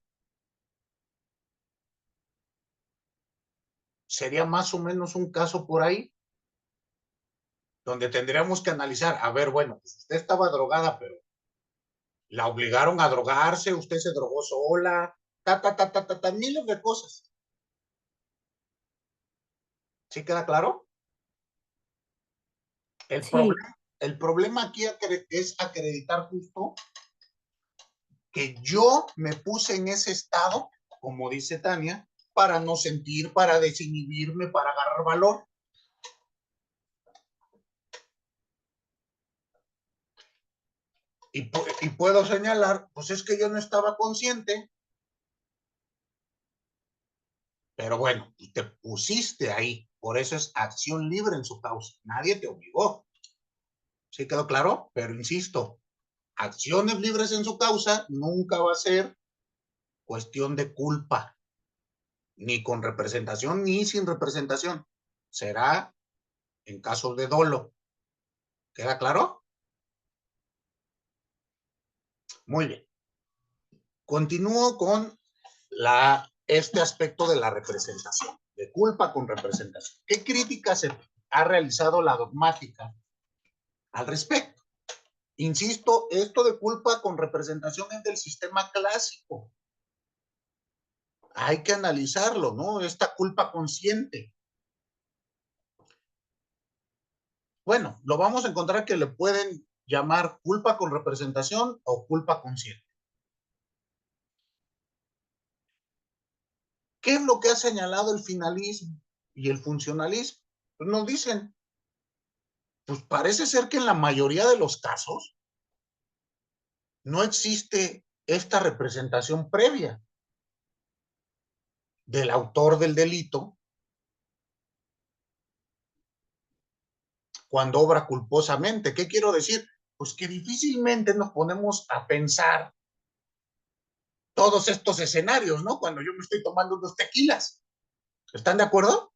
Sería más o menos un caso por ahí, donde tendríamos que analizar, a ver, bueno, pues usted estaba drogada, pero la obligaron a drogarse, usted se drogó sola, miles de cosas. ¿Sí queda claro? El, Sí, problem, el problema aquí es acreditar justo que yo me puse en ese estado, como dice Tania, para no sentir, para desinhibirme, para agarrar valor. Y puedo señalar, pues es que yo no estaba consciente, pero bueno, te pusiste ahí. Por eso es acción libre en su causa. Nadie te obligó. ¿Sí quedó claro? Pero insisto, acciones libres en su causa nunca va a ser cuestión de culpa, ni con representación ni sin representación. Será en casos de dolo. ¿Queda claro? Muy bien. Continúo con este aspecto de la representación, de culpa con representación. ¿Qué críticas ha realizado la dogmática al respecto? Insisto, esto de culpa con representación es del sistema clásico. Hay que analizarlo, ¿no? Esta culpa consciente. Bueno, lo vamos a encontrar que le pueden llamar culpa con representación o culpa consciente. ¿Qué es lo que ha señalado el finalismo y el funcionalismo? Pues nos dicen, pues parece ser que en la mayoría de los casos no existe esta representación previa del autor del delito cuando obra culposamente. ¿Qué quiero decir? Pues que difícilmente nos ponemos a pensar todos estos escenarios, ¿no? Cuando yo me estoy tomando unos tequilas. ¿Están de acuerdo?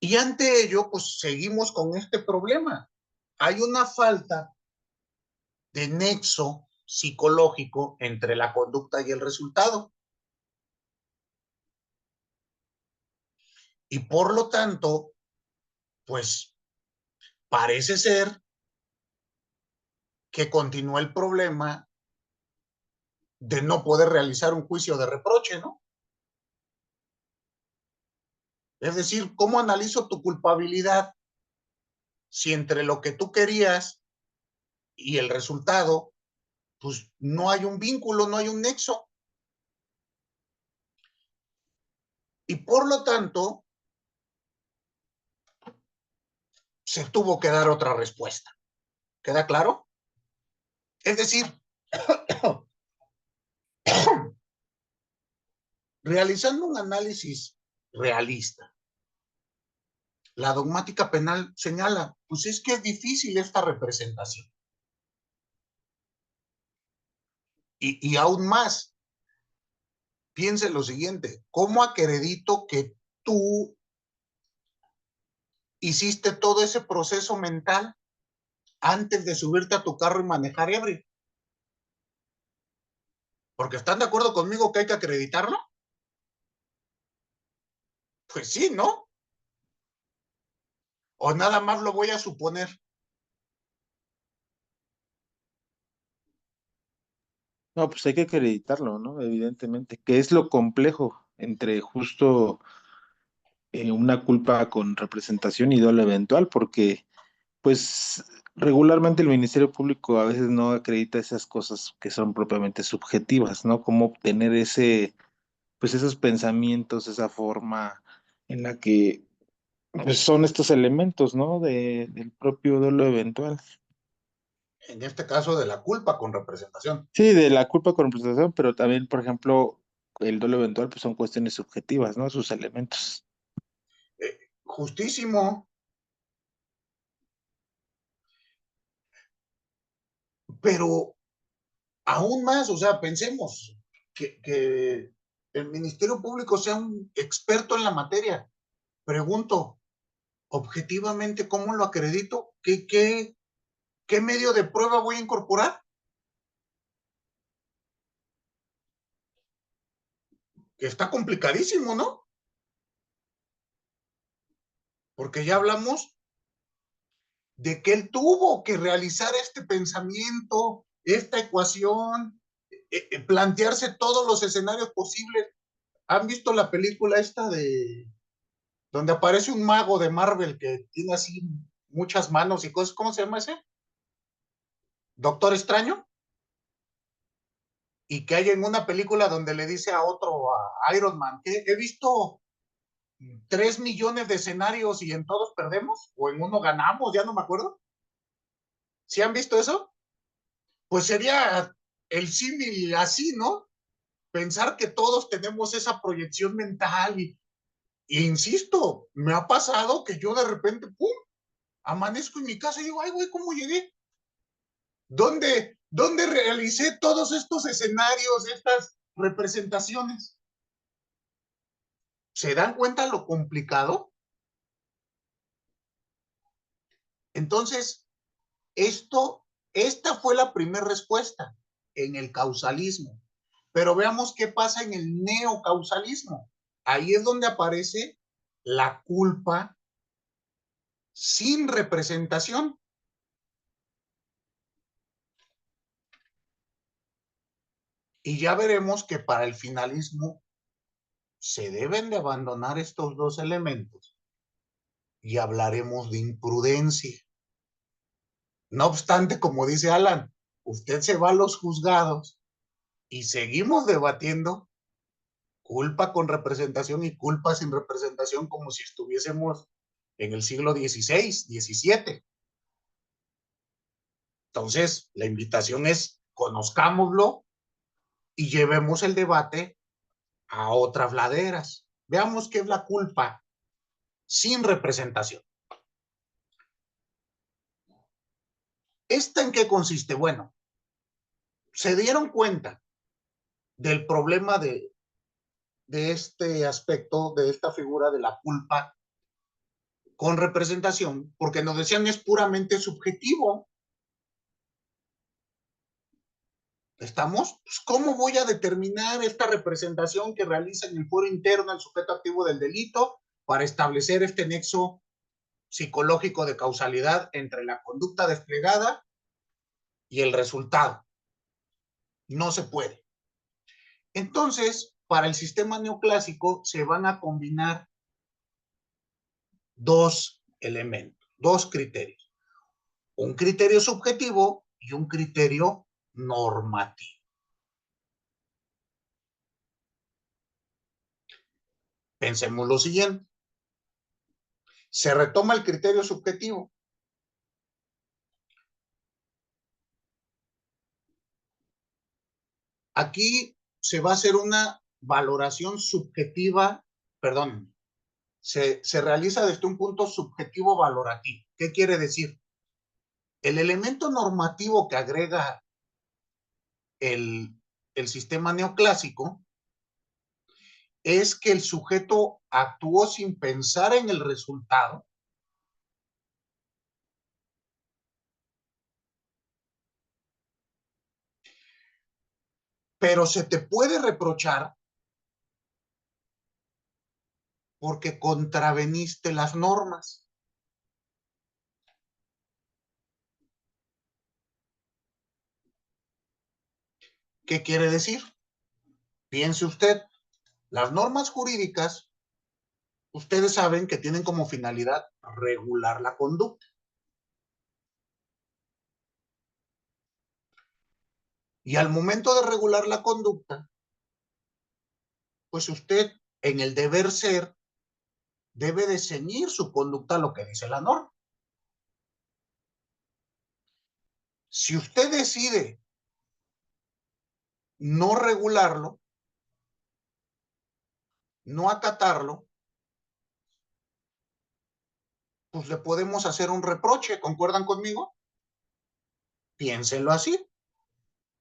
Y ante ello, pues seguimos con este problema. Hay una falta de nexo psicológico entre la conducta y el resultado. Y por lo tanto, pues parece ser que continúa el problema de no poder realizar un juicio de reproche, ¿no? Es decir, ¿cómo analizo tu culpabilidad si entre lo que tú querías y el resultado, pues no hay un vínculo, no hay un nexo? Y por lo tanto, se tuvo que dar otra respuesta. ¿Queda claro? Es decir, realizando un análisis realista, la dogmática penal señala, pues es que es difícil esta representación. Y aún más, piense lo siguiente, ¿cómo acredito que tú hiciste todo ese proceso mental antes de subirte a tu carro y manejar ebrio? Porque ¿están de acuerdo conmigo que hay que acreditarlo? Pues sí, ¿no? O nada más lo voy a suponer. No, pues hay que acreditarlo, ¿no? Evidentemente, que es lo complejo entre justo una culpa con representación y dolo eventual, porque pues regularmente el Ministerio Público a veces no acredita esas cosas que son propiamente subjetivas, ¿no? Como obtener ese, pues esos pensamientos, esa forma en la que pues, son estos elementos, ¿no? Del propio dolo eventual. En este caso de la culpa con representación. Sí, de la culpa con representación, pero también, por ejemplo, el dolo eventual, pues son cuestiones subjetivas, ¿no? Sus elementos. Justísimo, pero aún más, o sea, pensemos que el Ministerio Público sea un experto en la materia. Pregunto, objetivamente, ¿cómo lo acredito? ¿Qué medio de prueba voy a incorporar? Que está complicadísimo, ¿no? Porque ya hablamos de que él tuvo que realizar este pensamiento, esta ecuación, plantearse todos los escenarios posibles. ¿Han visto la película esta de donde aparece un mago de Marvel que tiene así muchas manos y cosas? ¿Cómo se llama ese? Doctor Extraño. Y que hay en una película donde le dice a otro, a Iron Man, que he visto 3 millones de escenarios y en todos perdemos, o en uno ganamos, ya no me acuerdo. ¿Sí han visto eso? Pues sería el símil así, ¿no? Pensar que todos tenemos esa proyección mental y insisto, me ha pasado que yo de repente, ¡pum!, amanezco en mi casa y digo, ay, güey, ¿cómo llegué? ¿Dónde realicé todos estos escenarios, estas representaciones? ¿Se dan cuenta lo complicado? Entonces, esta fue la primera respuesta en el causalismo. Pero veamos qué pasa en el neocausalismo. Ahí es donde aparece la culpa sin representación. Y ya veremos que para el finalismo se deben de abandonar estos dos elementos y hablaremos de imprudencia. No obstante, como dice Alan, usted se va a los juzgados y seguimos debatiendo culpa con representación y culpa sin representación como si estuviésemos en el siglo XVI, XVII. Entonces, la invitación es conozcámoslo y llevemos el debate a otras laderas. Veamos qué es la culpa sin representación. ¿Esta en qué consiste? Bueno, se dieron cuenta del problema de este aspecto, de esta figura de la culpa con representación, porque nos decían es puramente subjetivo. ¿Estamos? Pues, ¿cómo voy a determinar esta representación que realiza en el foro interno el sujeto activo del delito para establecer este nexo psicológico de causalidad entre la conducta desplegada y el resultado? No se puede. Entonces, para el sistema neoclásico se van a combinar dos elementos, dos criterios. Un criterio subjetivo y un criterio normativo. Pensemos lo siguiente. Se retoma el criterio subjetivo. Aquí se va a hacer una valoración subjetiva, perdón, se realiza desde un punto subjetivo valorativo. ¿Qué quiere decir? El elemento normativo que agrega el sistema neoclásico es que el sujeto actuó sin pensar en el resultado, pero se te puede reprochar porque contraveniste las normas. ¿Qué quiere decir? Piense usted, las normas jurídicas, ustedes saben que tienen como finalidad regular la conducta. Y al momento de regular la conducta, pues usted en el deber ser debe de ceñir su conducta a lo que dice la norma. Si usted decide no regularlo, no acatarlo, pues le podemos hacer un reproche. ¿Concuerdan conmigo? Piénsenlo así.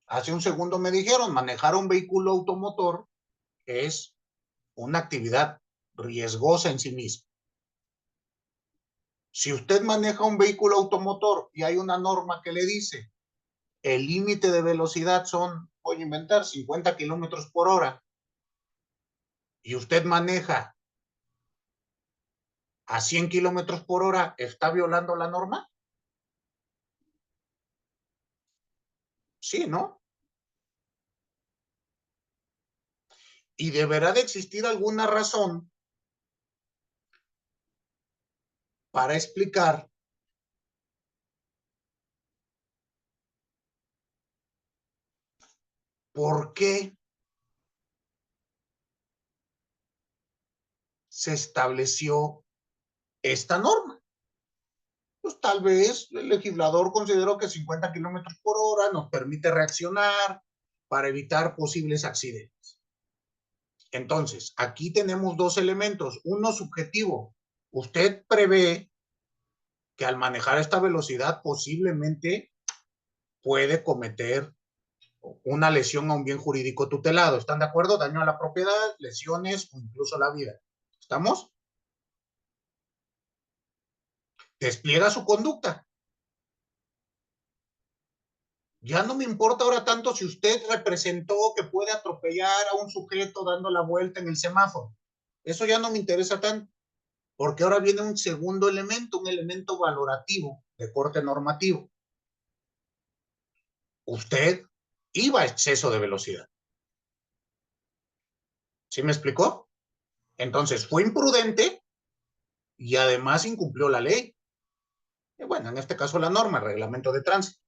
Hace un segundo me dijeron, manejar un vehículo automotor es una actividad riesgosa en sí misma. Si usted maneja un vehículo automotor y hay una norma que le dice el límite de velocidad son, voy a inventar, 50 kilómetros por hora, y usted maneja a 100 kilómetros por hora, ¿está violando la norma? Sí, ¿no? Y deberá de existir alguna razón para explicar por qué se estableció esta norma. Pues tal vez el legislador consideró que 50 kilómetros por hora nos permite reaccionar para evitar posibles accidentes. Entonces, aquí tenemos dos elementos. Uno subjetivo. Usted prevé que al manejar esta velocidad posiblemente puede cometer una lesión a un bien jurídico tutelado. ¿Están de acuerdo? Daño a la propiedad, lesiones o incluso la vida. ¿Estamos? Despliega su conducta. Ya no me importa ahora tanto si usted representó que puede atropellar a un sujeto dando la vuelta en el semáforo. Eso ya no me interesa tanto, porque ahora viene un segundo elemento, un elemento valorativo de corte normativo. Usted iba a exceso de velocidad. ¿Sí me explicó? Entonces fue imprudente y además incumplió la ley. Y bueno, en este caso la norma, el reglamento de tránsito.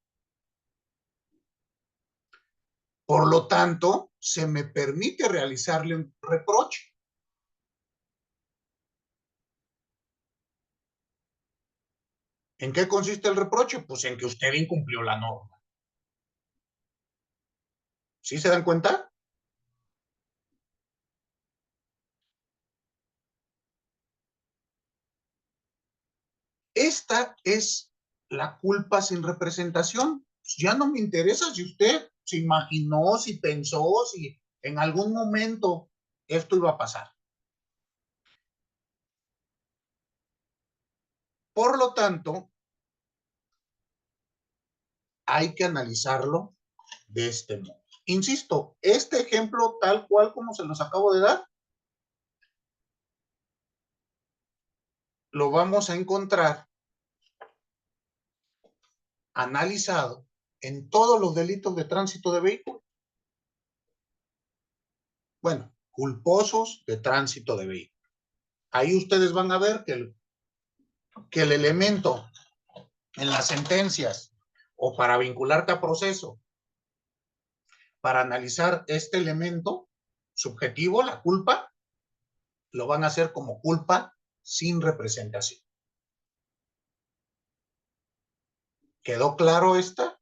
Por lo tanto, se me permite realizarle un reproche. ¿En qué consiste el reproche? Pues en que usted incumplió la norma. ¿Sí se dan cuenta? Esta es la culpa sin representación. Ya no me interesa si usted se imaginó, si pensó, si en algún momento esto iba a pasar. Por lo tanto, hay que analizarlo de este modo. Insisto, este ejemplo tal cual como se los acabo de dar, lo vamos a encontrar analizado en todos los delitos de tránsito de vehículos. Bueno, culposos de tránsito de vehículos. Ahí ustedes van a ver que el elemento en las sentencias o para vincularte a proceso, para analizar este elemento subjetivo, la culpa, lo van a hacer como culpa sin representación. ¿Quedó claro esta?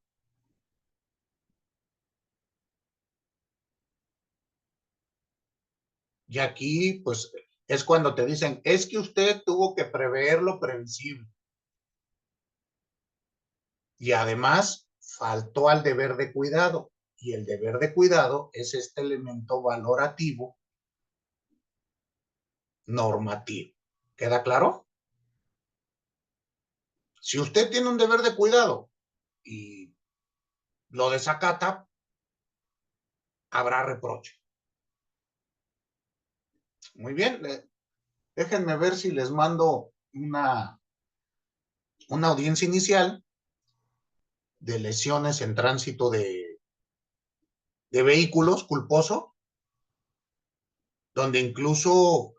Y aquí, pues, es cuando te dicen, es que usted tuvo que prever lo previsible. Y además, faltó al deber de cuidado. Y el deber de cuidado es este elemento valorativo normativo. ¿Queda claro? Si usted tiene un deber de cuidado y lo desacata, habrá reproche. Muy bien, déjenme ver si les mando una audiencia inicial de lesiones en tránsito de vehículos culposo, donde incluso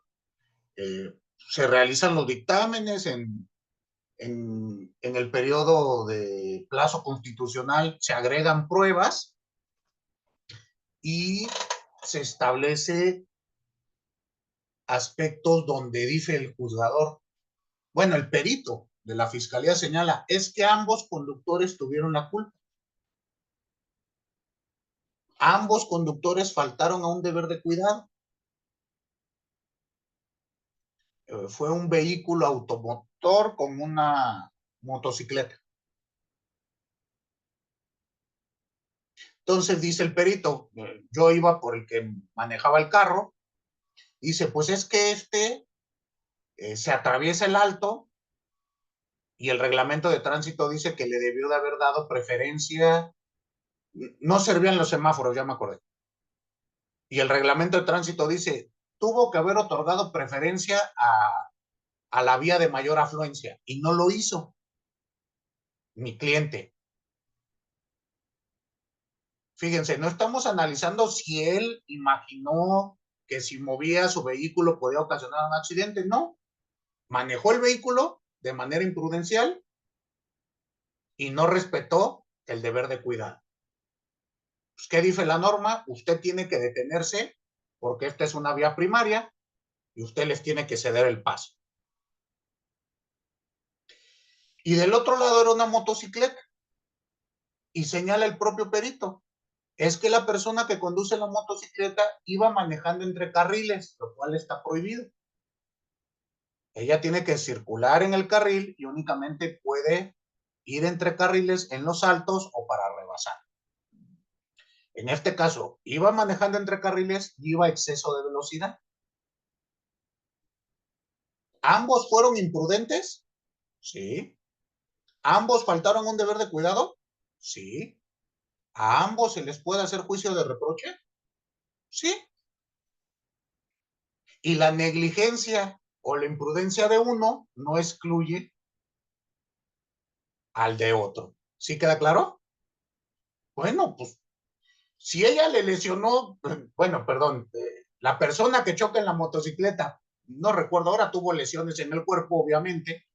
se realizan los dictámenes en el periodo de plazo constitucional, se agregan pruebas y se establece aspectos donde dice el juzgador, bueno, el perito de la fiscalía señala, es que ambos conductores tuvieron la culpa. Ambos conductores faltaron a un deber de cuidado. Fue un vehículo automotor con una motocicleta. Entonces dice el perito, yo iba por el que manejaba el carro, dice, pues es que se atraviesa el alto y el reglamento de tránsito dice que le debió de haber dado preferencia, no servían los semáforos, ya me acordé. Y el reglamento de tránsito dice, tuvo que haber otorgado preferencia a la vía de mayor afluencia y no lo hizo mi cliente. Fíjense, no estamos analizando si él imaginó que si movía su vehículo podía ocasionar un accidente, no. Manejó el vehículo de manera imprudencial y no respetó el deber de cuidado. Pues, ¿qué dice la norma? Usted tiene que detenerse porque esta es una vía primaria y usted les tiene que ceder el paso. Y del otro lado era una motocicleta y señala el propio perito. Es que la persona que conduce la motocicleta iba manejando entre carriles, lo cual está prohibido. Ella tiene que circular en el carril y únicamente puede ir entre carriles en los altos o para rebasar. En este caso, iba manejando entre carriles y iba a exceso de velocidad. ¿Ambos fueron imprudentes? Sí. ¿Ambos faltaron un deber de cuidado? Sí. ¿A ambos se les puede hacer juicio de reproche? Sí. Y la negligencia o la imprudencia de uno no excluye al de otro. ¿Sí queda claro? Bueno, pues si ella le lesionó, bueno, perdón, la persona que choca en la motocicleta, no recuerdo ahora, tuvo lesiones en el cuerpo, obviamente,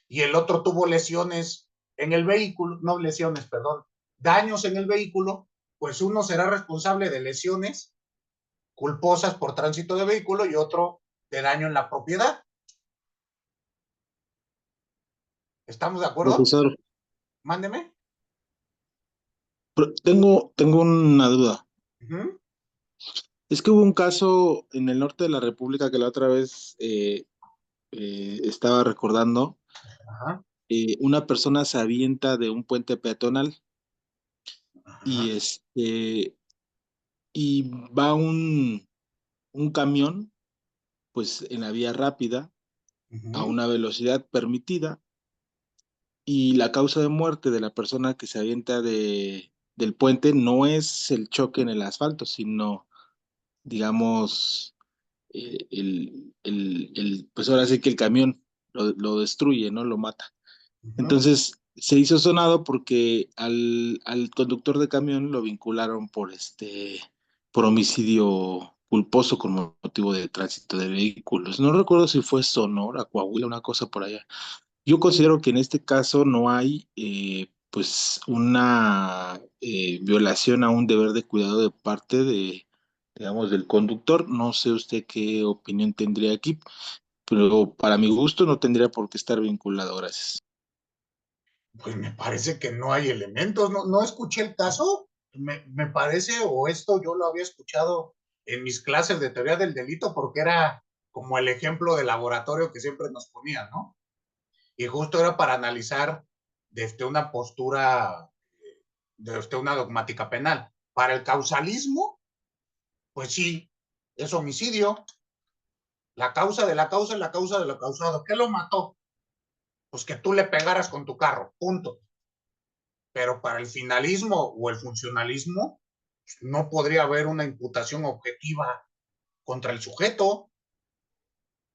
y el otro tuvo lesiones en el vehículo, no lesiones, perdón, daños en el vehículo, pues uno será responsable de lesiones culposas por tránsito de vehículo y otro de daño en la propiedad. ¿Estamos de acuerdo? Profesor, Mándeme. tengo una duda. Uh-huh. Es que hubo un caso en el norte de la República que la otra vez estaba recordando, Ajá, una persona se avienta de un puente peatonal y, ajá, y va un camión, pues en la vía rápida, a ujú, una velocidad permitida, y la causa de muerte de la persona que se avienta del puente no es el choque en el asfalto, sino, digamos, pues ahora sí que el camión lo destruye, ¿no? Lo mata. ujú. Entonces se hizo sonado porque al conductor de camión lo vincularon por homicidio culposo con motivo de tránsito de vehículos. No recuerdo si fue Sonora, Coahuila, una cosa por allá. Yo considero que en este caso no hay pues una violación a un deber de cuidado de parte digamos, del conductor. No sé usted qué opinión tendría aquí, pero para mi gusto no tendría por qué estar vinculado. Gracias. Pues me parece que no hay elementos, no escuché el caso, me parece, o esto yo lo había escuchado en mis clases de teoría del delito, porque era como el ejemplo de laboratorio que siempre nos ponían, ¿no? Y justo era para analizar desde una postura, desde una dogmática penal. Para el causalismo, pues sí, es homicidio, la causa de la causa es la causa de lo causado. ¿Qué lo mató? Pues que tú le pegaras con tu carro, punto. Pero para el finalismo o el funcionalismo no podría haber una imputación objetiva contra el sujeto.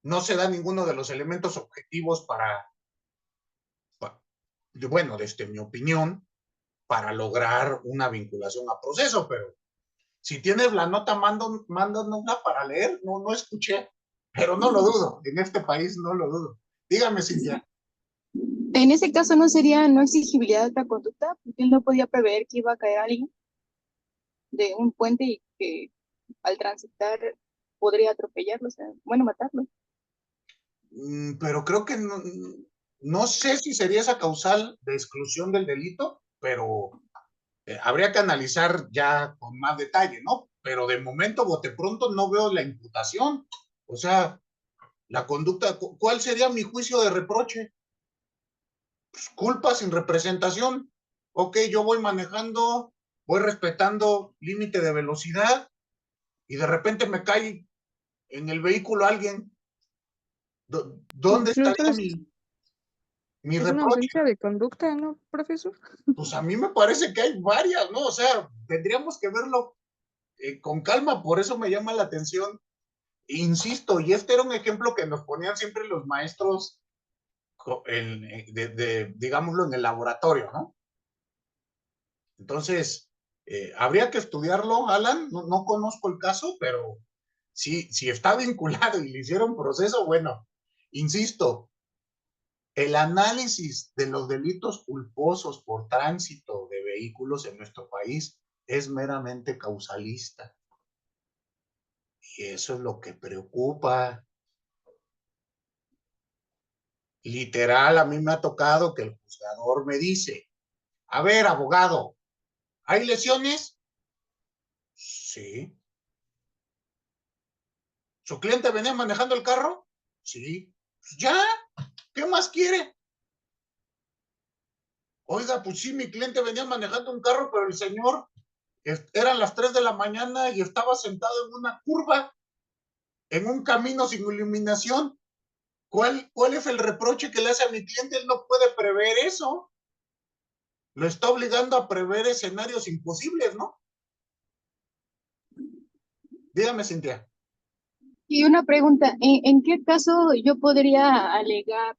No se da ninguno de los elementos objetivos bueno, desde mi opinión, para lograr una vinculación a proceso, pero si tienes la nota, mándanosla para leer. No escuché, pero no lo dudo. En este país no lo dudo. Dígame, Cintia. En ese caso no sería no exigibilidad de otra conducta, porque él no podía prever que iba a caer alguien de un puente y que al transitar podría atropellarlo, o sea, bueno, matarlo. Pero creo que no sé si sería esa causal de exclusión del delito, pero habría que analizar ya con más detalle, ¿no? Pero de momento, bote pronto, no veo la imputación. O sea, la conducta, ¿cuál sería mi juicio de reproche? Pues, culpa sin representación. Ok, yo voy manejando, voy respetando límite de velocidad y de repente me cae en el vehículo alguien. ¿Dónde Pero estaría entonces mi es una reproche? ausencia de conducta, ¿no, profesor? Pues a mí me parece que hay varias, ¿no? O sea, tendríamos que verlo con calma, por eso me llama la atención. Insisto, y este era un ejemplo que nos ponían siempre los maestros, digámoslo, en el laboratorio, ¿no? Entonces, habría que estudiarlo, Alan. No conozco el caso, pero si está vinculado y le hicieron proceso, bueno, insisto, el análisis de los delitos culposos por tránsito de vehículos en nuestro país es meramente causalista. Y eso es lo que preocupa. Literal, a mí me ha tocado que el juzgador me dice, a ver, abogado, ¿hay lesiones? Sí. ¿Su cliente venía manejando el carro? Sí. Pues ya, ¿qué más quiere? Oiga, pues sí, mi cliente venía manejando un carro, pero el señor eran las 3 de la mañana y estaba sentado en una curva, en un camino sin iluminación. ¿Cuál es el reproche que le hace a mi cliente? Él no puede prever eso. Lo está obligando a prever escenarios imposibles, ¿no? Dígame, Cintia. Y una pregunta, ¿en qué caso yo podría alegar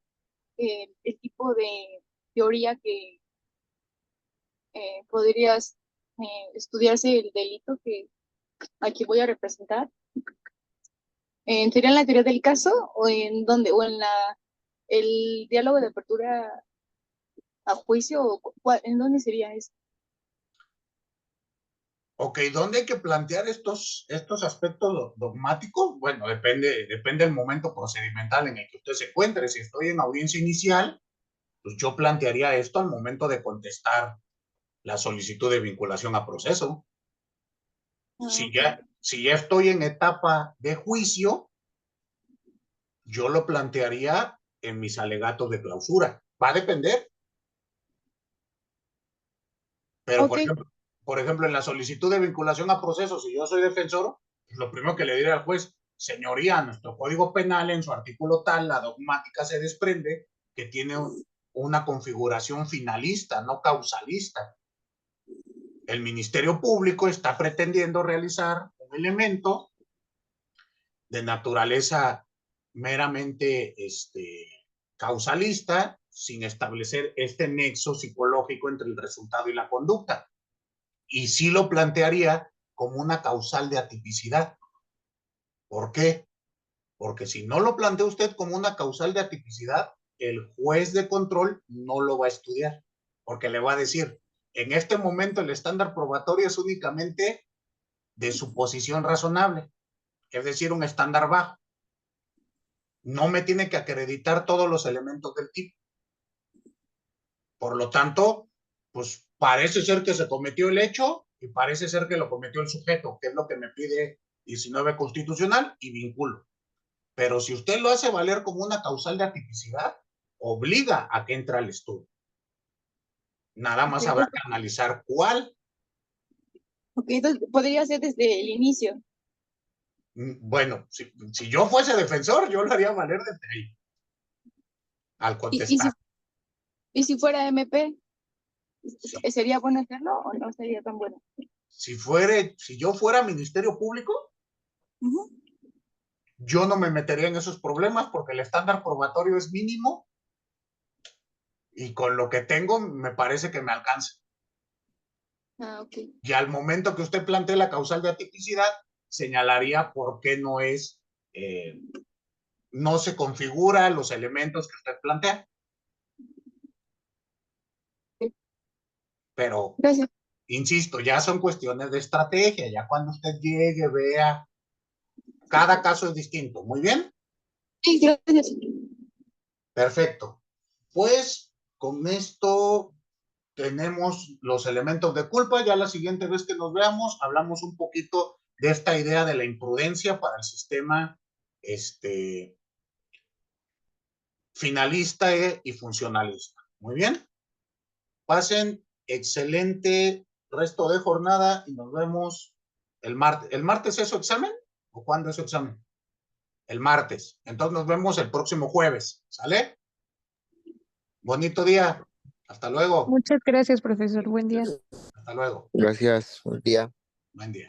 el tipo de teoría que podrías estudiarse el delito que aquí voy a representar? ¿Sería en la teoría del caso o en dónde? ¿O en el diálogo de apertura a juicio? ¿O en dónde sería eso? Ok, ¿dónde hay que plantear estos aspectos dogmáticos? Bueno, depende del momento procedimental en el que usted se encuentre. Si estoy en audiencia inicial, pues yo plantearía esto al momento de contestar la solicitud de vinculación a proceso. Ah, Si ok. ya, si ya estoy en etapa de juicio, yo lo plantearía en mis alegatos de clausura. Va a depender. Pero, Ok. por ejemplo, en la solicitud de vinculación a proceso, si yo soy defensor, lo primero que le diré al juez, señoría, nuestro código penal en su artículo tal, la dogmática se desprende que tiene una configuración finalista, no causalista. El Ministerio Público está pretendiendo realizar un elemento de naturaleza meramente causalista, sin establecer este nexo psicológico entre el resultado y la conducta. Y sí lo plantearía como una causal de atipicidad. ¿Por qué? Porque si no lo plantea usted como una causal de atipicidad, el juez de control no lo va a estudiar, porque le va a decir, en este momento el estándar probatorio es únicamente de suposición razonable, es decir, un estándar bajo. No me tiene que acreditar todos los elementos del tipo. Por lo tanto, pues parece ser que se cometió el hecho y parece ser que lo cometió el sujeto, que es lo que me pide 19 constitucional, y vinculo. Pero si usted lo hace valer como una causal de atipicidad, obliga a que entre al estudio. Nada más habrá que analizar cuál. Ok, entonces podría ser desde el inicio. Bueno, si yo fuese defensor, yo lo haría valer desde ahí. Al contestar. ¿Y si fuera MP? ¿Sería bueno hacerlo o no sería tan bueno? Si yo fuera Ministerio Público, yo no me metería en esos problemas porque el estándar probatorio es mínimo y con lo que tengo me parece que me alcanza. Ah, ok. Y al momento que usted plantee la causal de atipicidad, señalaría por qué no se configura los elementos que usted plantea. Pero, Gracias. insisto, ya son cuestiones de estrategia, ya cuando usted llegue, vea, cada caso es distinto. Muy bien. Sí, gracias. Perfecto. Pues con esto tenemos los elementos de culpa. Ya la siguiente vez que nos veamos, hablamos un poquito de esta idea de la imprudencia para el sistema finalista y funcionalista. Muy bien. Pasen excelente resto de jornada y nos vemos el martes. ¿El martes es su examen? ¿O cuándo es su examen? El martes. Entonces nos vemos el próximo jueves. ¿Sale? Bonito día. Hasta luego. Muchas gracias, profesor. Buen día. Hasta luego. Gracias. Buen día. Buen día.